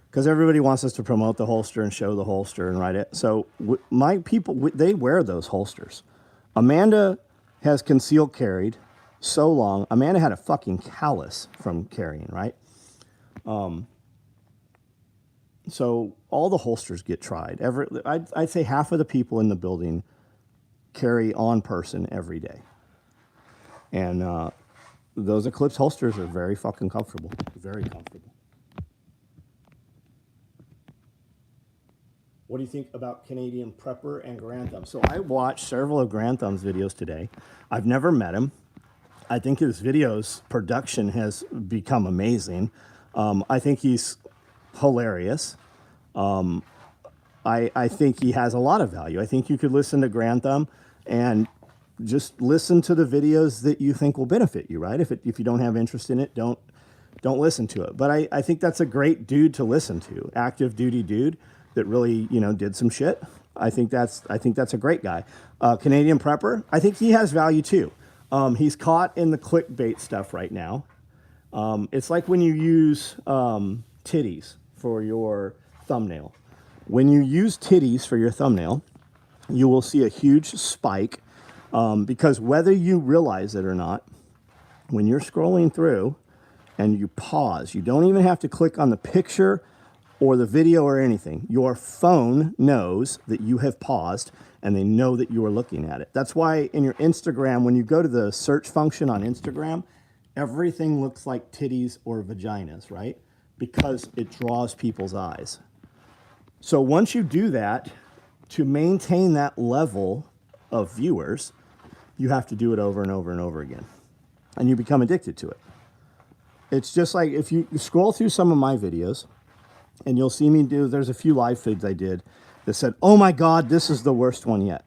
Because everybody wants us to promote the holster and show the holster and write it. So my people, they wear those holsters. Amanda has concealed carried so long. Amanda had a fucking callus from carrying, right? So all the holsters get tried. I'd say half of the people in the building carry on person every day. And those Eclipse holsters are very fucking comfortable. Very comfortable. What do you think about Canadian Prepper and Grantham? So I watched several of Grantham's videos today. I've never met him. I think his videos production has become amazing. I think he's hilarious. I think he has a lot of value. I think you could listen to Grantham and just listen to the videos that you think will benefit you, right? If you don't have interest in it, don't listen to it. But I think that's a great dude to listen to. Active duty dude that really, did some shit. I think that's a great guy. Canadian Prepper, I think he has value too. He's caught in the clickbait stuff right now. It's like when you use titties for your thumbnail. When you use titties for your thumbnail, you will see a huge spike because whether you realize it or not, when you're scrolling through and you pause, you don't even have to click on the picture or the video or anything. Your phone knows that you have paused and they know that you are looking at it. That's why in your Instagram, when you go to the search function on Instagram, everything looks like titties or vaginas, right? Because it draws people's eyes. So once you do that, to maintain that level of viewers, you have to do it over and over and over again. And you become addicted to it. It's just like if you scroll through some of my videos, and you'll see me there's a few live feeds I did that said, oh my God, this is the worst one yet.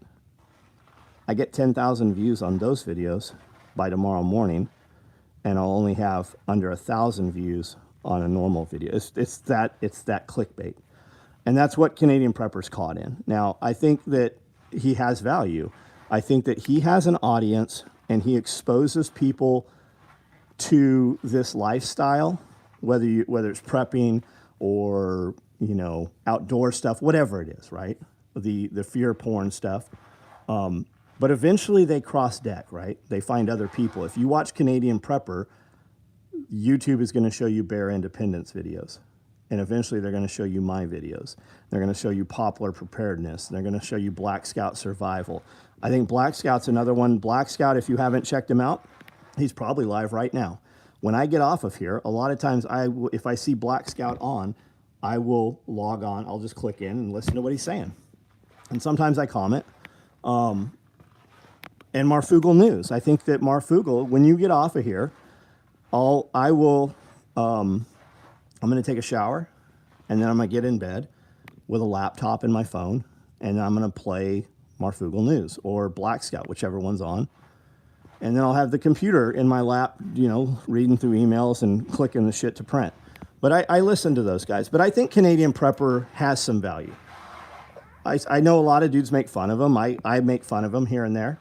I get 10,000 views on those videos by tomorrow morning, and I'll only have under 1,000 views on a normal video. It's that clickbait. And that's what Canadian Prepper's caught in. Now, I think that he has value. I think that he has an audience and he exposes people to this lifestyle, whether it's prepping or, outdoor stuff, whatever it is, right? The fear porn stuff. But eventually they cross deck, right? They find other people. If you watch Canadian Prepper, YouTube is going to show you bear independence videos. And eventually they're going to show you my videos. They're going to show you poplar preparedness. They're going to show you Black Scout survival. I think Black Scout's another one. Black Scout, if you haven't checked him out, he's probably live right now. When I get off of here, a lot of times if I see Black Scout on, I will log on. I'll just click in and listen to what he's saying. And sometimes I comment. And Marfugal News. I think that Marfugal, when you get off of here, I'm going to take a shower, and then I'm going to get in bed with a laptop and my phone, and I'm going to play Marfugal News or Black Scout, whichever one's on. And then I'll have the computer in my lap, reading through emails and clicking the shit to print. But I listen to those guys. But I think Canadian Prepper has some value. I know a lot of dudes make fun of him. I make fun of him here and there.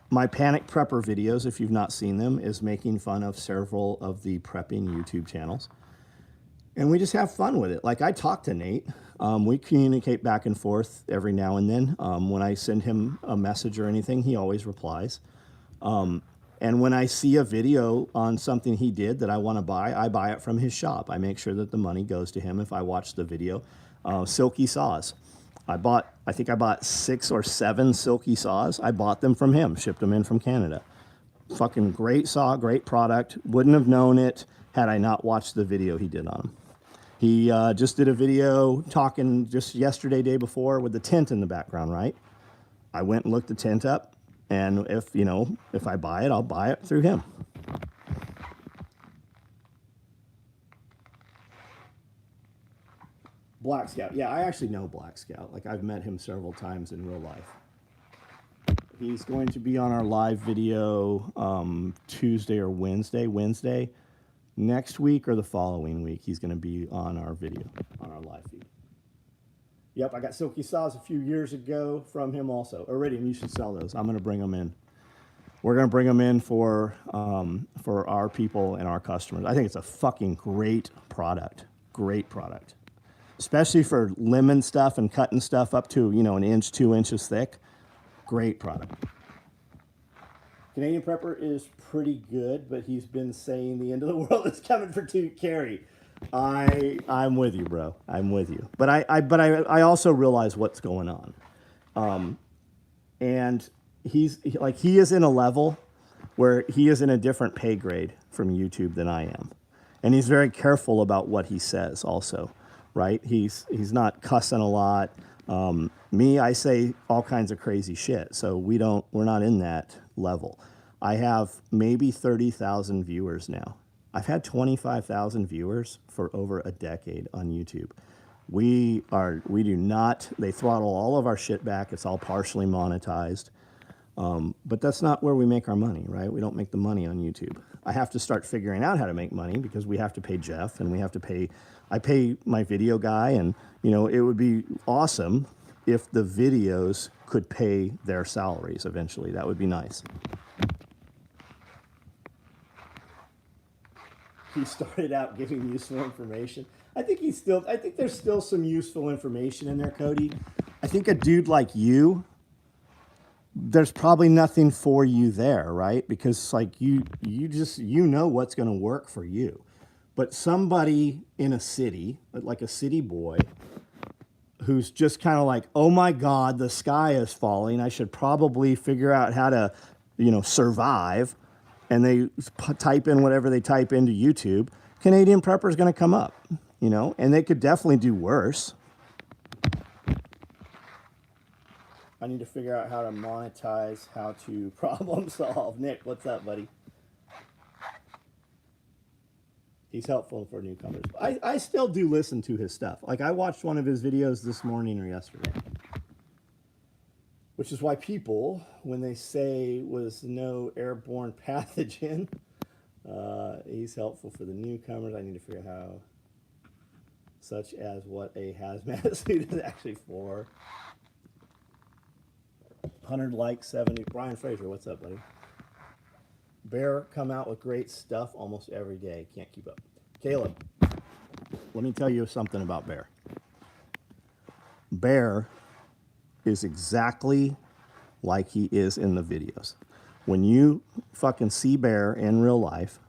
My Panic Prepper videos, if you've not seen them, is making fun of several of the prepping YouTube channels. And we just have fun with it. Like, I talk to Nate. We communicate back and forth every now and then. When I send him a message or anything, he always replies. And when I see a video on something he did that I want to buy, I buy it from his shop. I make sure that the money goes to him if I watch the video. Silky saws. I think I bought 6 or 7 silky saws. I bought them from him, shipped them in from Canada. Fucking great saw, great product. Wouldn't have known it had I not watched the video he did on them. He just did a video talking just yesterday, day before, with the tent in the background, right? I went and looked the tent up, and if I buy it, I'll buy it through him. Black Scout. Yeah, I actually know Black Scout. Like, I've met him several times in real life. He's going to be on our live video Tuesday or Wednesday. Next week or the following week, he's going to be on our video, on our live feed. Yep, I got silky saws a few years ago from him also. Iridium, you should sell those. I'm going to bring them in. We're going to bring them in for our people and our customers. I think it's a fucking great product. Great product. Especially for lemon stuff and cutting stuff up to, an inch, 2 inches thick. Great product. Canadian Prepper is pretty good, but he's been saying the end of the world is coming for Carrie. I'm with you, bro. I'm with you. But I also realize what's going on. And he is in a level where he is in a different pay grade from YouTube than I am. And he's very careful about what he says also, right? He's not cussing a lot. Me, I say all kinds of crazy shit. So we're not in that level. I have maybe 30,000 viewers now. I've had 25,000 viewers for over a decade on YouTube. They throttle all of our shit back. It's all partially monetized. But that's not where we make our money, right? We don't make the money on YouTube. I have to start figuring out how to make money because we have to pay Jeff and I pay my video guy, and it would be awesome if the videos could pay their salaries eventually. That would be nice. He started out giving useful information. I think there's still some useful information in there, Cody. I think a dude like you, there's probably nothing for you there, right? Because you know what's going to work for you. But somebody in a city, like a city boy, who's just kind of like, oh my God, the sky is falling. I should probably figure out how to, survive. And they type in whatever they type into YouTube. Canadian Prepper is going to come up, and they could definitely do worse. I need to figure out how to monetize, how to problem solve. Nick, what's up, buddy? He's helpful for newcomers. I still do listen to his stuff. Like, I watched one of his videos this morning or yesterday. Which is why people, when they say was no airborne pathogen, he's helpful for the newcomers. I need to figure out how, such as what a hazmat suit is actually for. 100 likes, 70. Brian Fraser, what's up, buddy? Bear come out with great stuff almost every day. Can't keep up. Caleb, let me tell you something about Bear. Bear is exactly like he is in the videos. When you fucking see Bear in real life,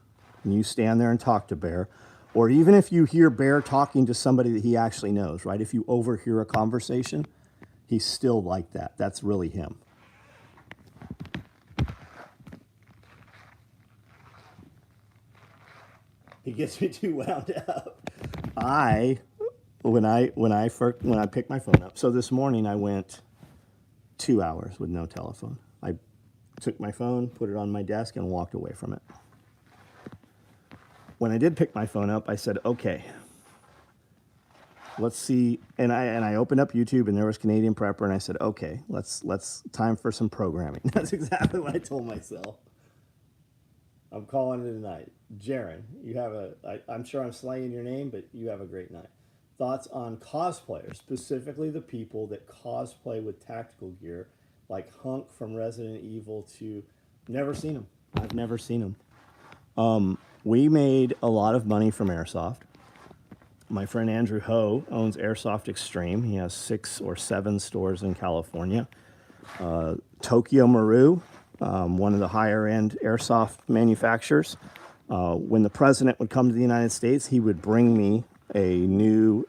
and you stand there and talk to Bear, or even if you hear Bear talking to somebody that he actually knows, right? If you overhear a conversation, he's still like that. That's really him. He gets me too wound up. When I picked my phone up, so this morning I went 2 hours with no telephone. I took my phone, put it on my desk, and walked away from it. When I did pick my phone up, I said, okay, let's see. And I opened up YouTube, and there was Canadian Prepper, and I said, okay, let's time for some programming. That's exactly what I told myself. I'm calling it a night. Jaron, I'm sure I'm slaying your name, but you have a great night. Thoughts on cosplayers, specifically the people that cosplay with tactical gear, like Hunk from Resident Evil to... Never seen them. I've never seen them. We made a lot of money from Airsoft. My friend Andrew Ho owns Airsoft Extreme. He has 6 or 7 stores in California. Tokyo Maru, one of the higher-end airsoft manufacturers. When the president would come to the United States, he would bring me a new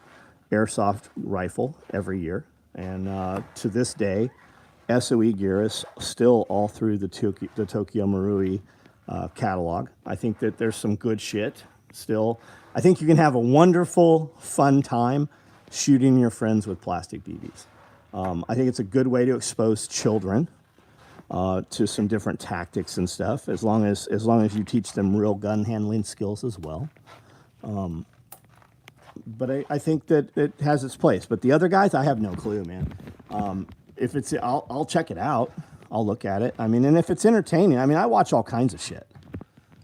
airsoft rifle every year. And to this day, SOE gear is still all through the Tokyo Marui catalog. I think that there's some good shit still. I think you can have a wonderful, fun time shooting your friends with plastic BBs. I think it's a good way to expose children to some different tactics and stuff, as long as you teach them real gun handling skills as well. But I think that it has its place. But the other guys, I have no clue, man. If it's, I'll check it out. I'll look at it. I mean, and if it's entertaining, I mean, I watch all kinds of shit.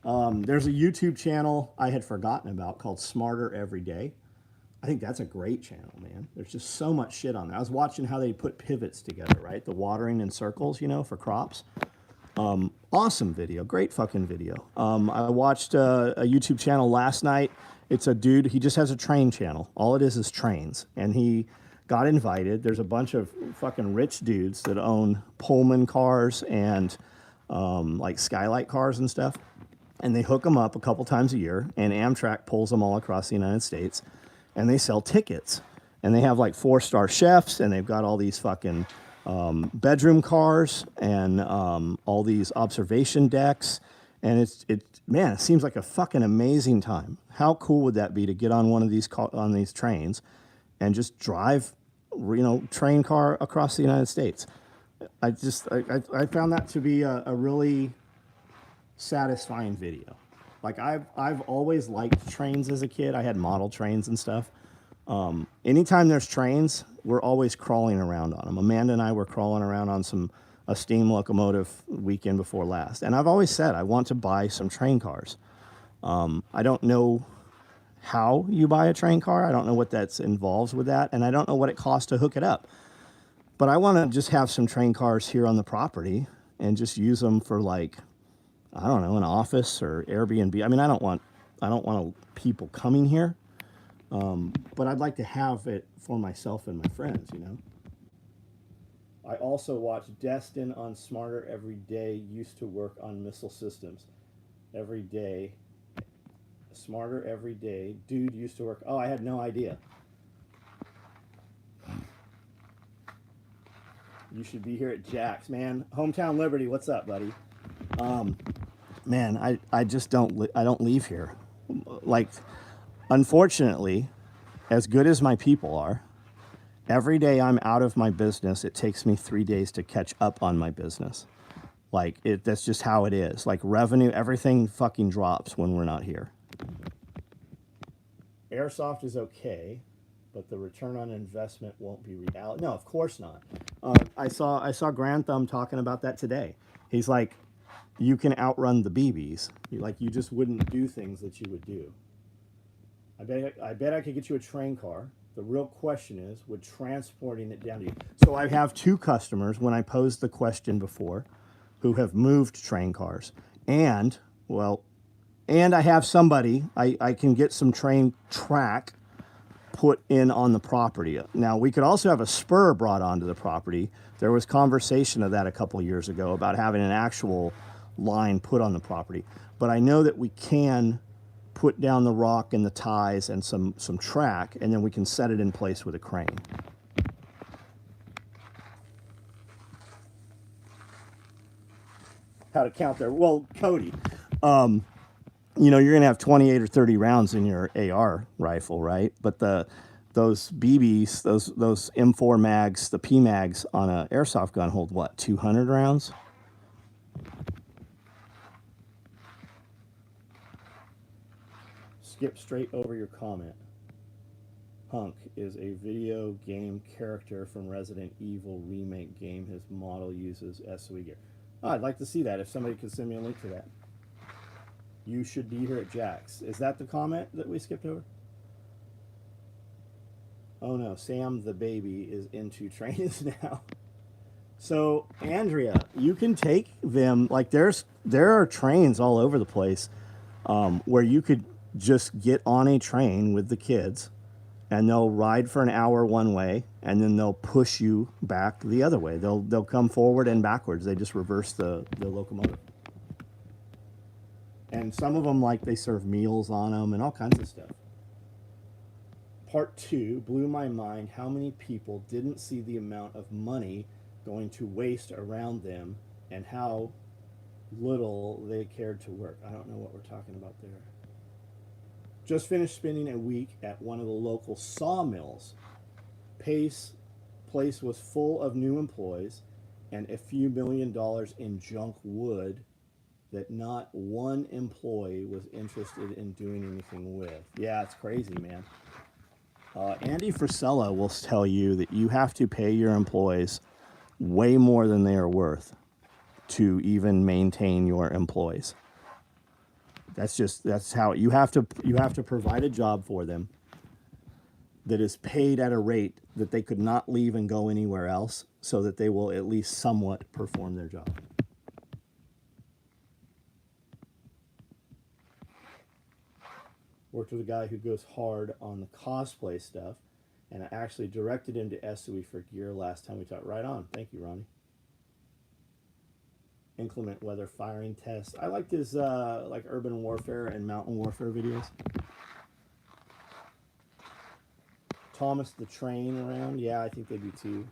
There's a YouTube channel I had forgotten about called Smarter Every Day. I think that's a great channel, man. There's just so much shit on there. I was watching how they put pivots together, right? The watering in circles, for crops. Awesome video. Great fucking video. I watched a YouTube channel last night. It's a dude, he just has a train channel. All it is trains. And he got invited. There's a bunch of fucking rich dudes that own Pullman cars and like skylight cars and stuff. And they hook them up a couple times a year, and Amtrak pulls them all across the United States, and they sell tickets. And they have like 4-star chefs, and they've got all these fucking bedroom cars and all these observation decks. And man, it seems like a fucking amazing time. How cool would that be to get on one of these on these trains and just drive, train car across the United States? I found that to be a really satisfying video. Like I've always liked trains as a kid. I had model trains and stuff. Anytime there's trains, we're always crawling around on them. Amanda and I were crawling around on a steam locomotive weekend before last. And I've always said I want to buy some train cars. I don't know how you buy a train car. I don't know what that's involves with that. And I don't know what it costs to hook it up. But I want to just have some train cars here on the property and just use them for, like, I don't know, an office or Airbnb. I mean, I don't want people coming here. But I'd like to have it for myself and my friends, I also watch Destin on Smarter every day. Used to work on missile systems. Every day. Smarter every day. Dude used to work. Oh, I had no idea. You should be here at Jack's, man. Hometown Liberty, what's up, buddy? Man, I just I don't leave here. Like, unfortunately, as good as my people are, every day I'm out of my business, it takes me 3 days to catch up on my business. Like, that's just how it is. Like, revenue, everything fucking drops when we're not here. Airsoft is okay, but the return on investment won't be reality. No, of course not. I saw Grand Thumb talking about that today. He's like, you can outrun the BBs. You just wouldn't do things that you would do. I bet I could get you a train car. The real question is, would transporting it down to you? So I have 2 customers, when I posed the question before, who have moved train cars. And I have somebody, I can get some train track put in on the property. Now, we could also have a spur brought onto the property. There was conversation of that a couple of years ago about having an actual line put on the property. But I know that we can put down the rock and the ties and some track, and then we can set it in place with a crane. How to count there? Well, Cody, you're going to have 28 or 30 rounds in your AR rifle, right? But those BBs, those M4 mags, the P mags on an airsoft gun hold what, 200 rounds? Skip straight over your comment. Hunk is a video game character from Resident Evil remake game. His model uses SOE gear. Oh, I'd like to see that if somebody could send me a link to that. You should be here at Jack's. Is that the comment that we skipped over? Oh no, Sam the baby is into trains now. So, Andrea, you can take them, like there are trains all over the place where you could just get on a train with the kids and they'll ride for an hour one way and then they'll push you back the other way. They'll come forward and backwards. They just reverse the locomotive. And some of them, like, they serve meals on them and all kinds of stuff. Part 2 blew my mind how many people didn't see the amount of money going to waste around them and how little they cared to work. I don't know what we're talking about there. Just finished spending a week at one of the local sawmills. Place was full of new employees and a few $1 million in junk wood that not one employee was interested in doing anything with. Yeah, it's crazy, man. Andy Frisella will tell you that you have to pay your employees way more than they are worth to even maintain your employees. That's how you have to provide a job for them that is paid at a rate that they could not leave and go anywhere else, so that they will at least somewhat perform their job. Worked with a guy who goes hard on the cosplay stuff, and I actually directed him to SOE for gear last time we talked. Right on. Thank you, Ronnie. inclement weather firing tests. I liked his like urban warfare and mountain warfare videos. Thomas the Train around. Yeah, I think they do too.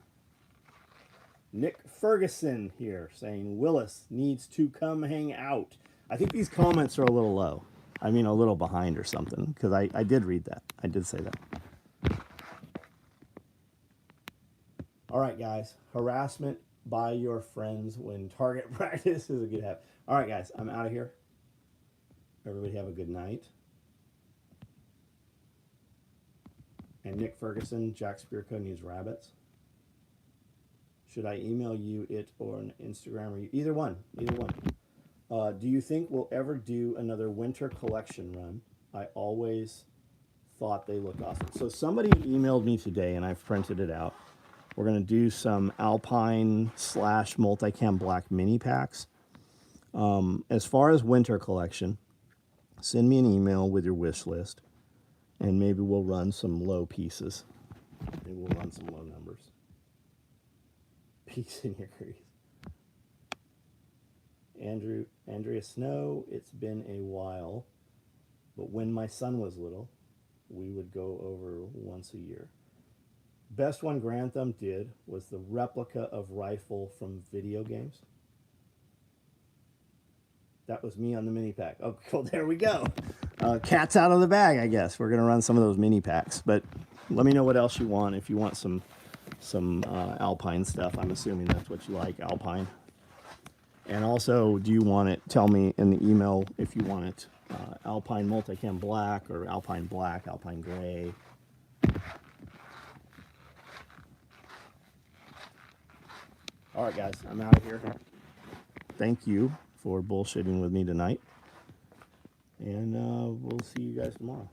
Nick Ferguson here saying Willis needs to come hang out. I think these comments are a little low. I mean, a little behind or something, because I did read that. I did say that. All right, guys. Harassment by your friends when target practice is a good habit. All right, guys. I'm out of here. Everybody have a good night. And Nick Ferguson, Jack Spearco needs rabbits. Should I email you it or an Instagram or you? Either one. Either one. Do you think we'll ever do another winter collection run? I always thought they looked awesome. So somebody emailed me today, and I've printed it out. We're going to do some Alpine / multicam black mini packs. As far as winter collection, send me an email with your wish list, and maybe we'll run some low pieces. Maybe we'll run some low numbers. Peace in your crease. Andrea Snow, it's been a while, but when my son was little, we would go over once a year. Best one Grantham did was the replica of rifle from video games. That was me on the mini pack. Oh, well, there we go. Cat's out of the bag, I guess. We're going to run some of those mini packs. But let me know what else you want. If you want some Alpine stuff, I'm assuming that's what you like, Alpine. And also, do you want it, tell me in the email if you want it Alpine multicam black or Alpine black, Alpine gray. All right, guys, I'm out of here. Thank you for bullshitting with me tonight. And we'll see you guys tomorrow.